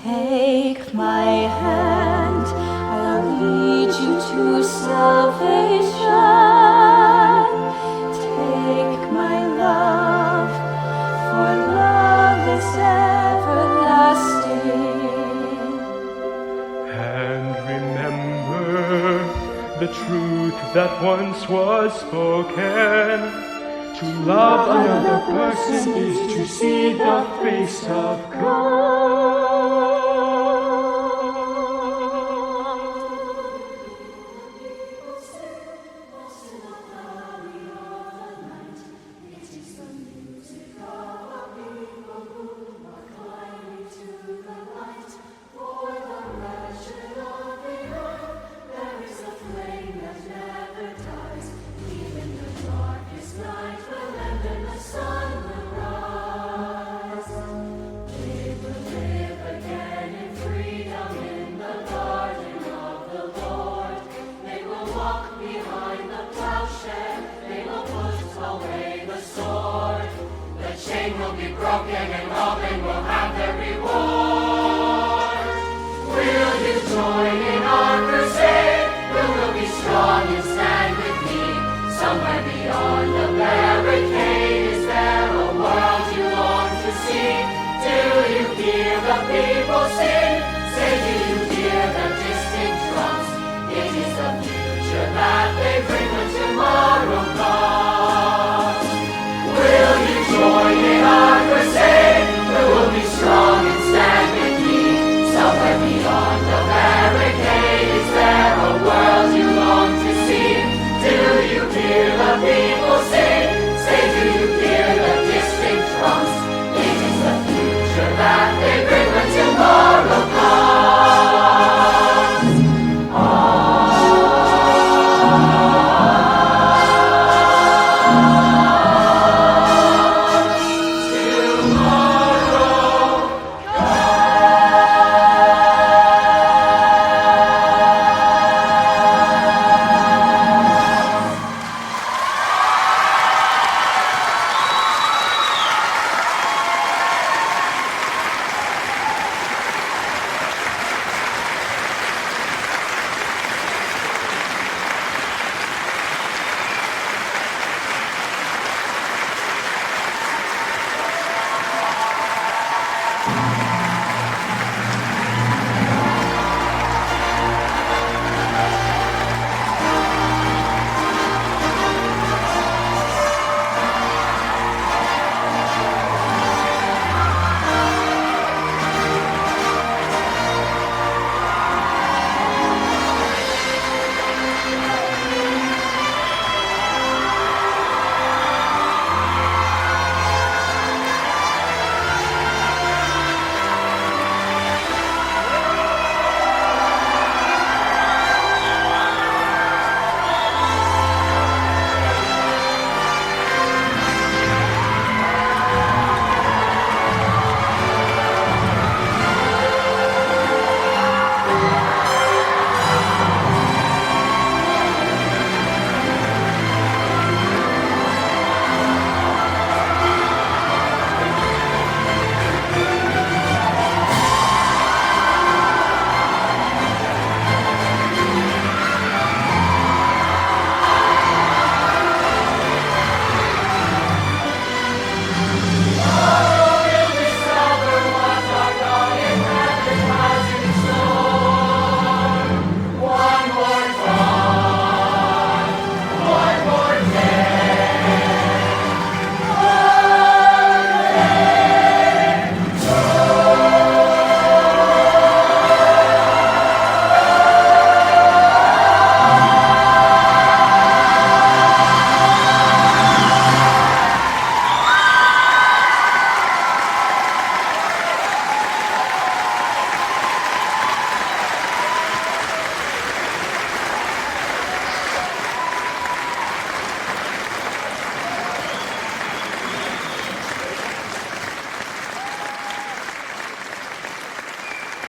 Take my hand, I'll lead you to salvation. Take my love, for love is everlasting. And remember the truth that once was spoken. To love another person is to see the face of God.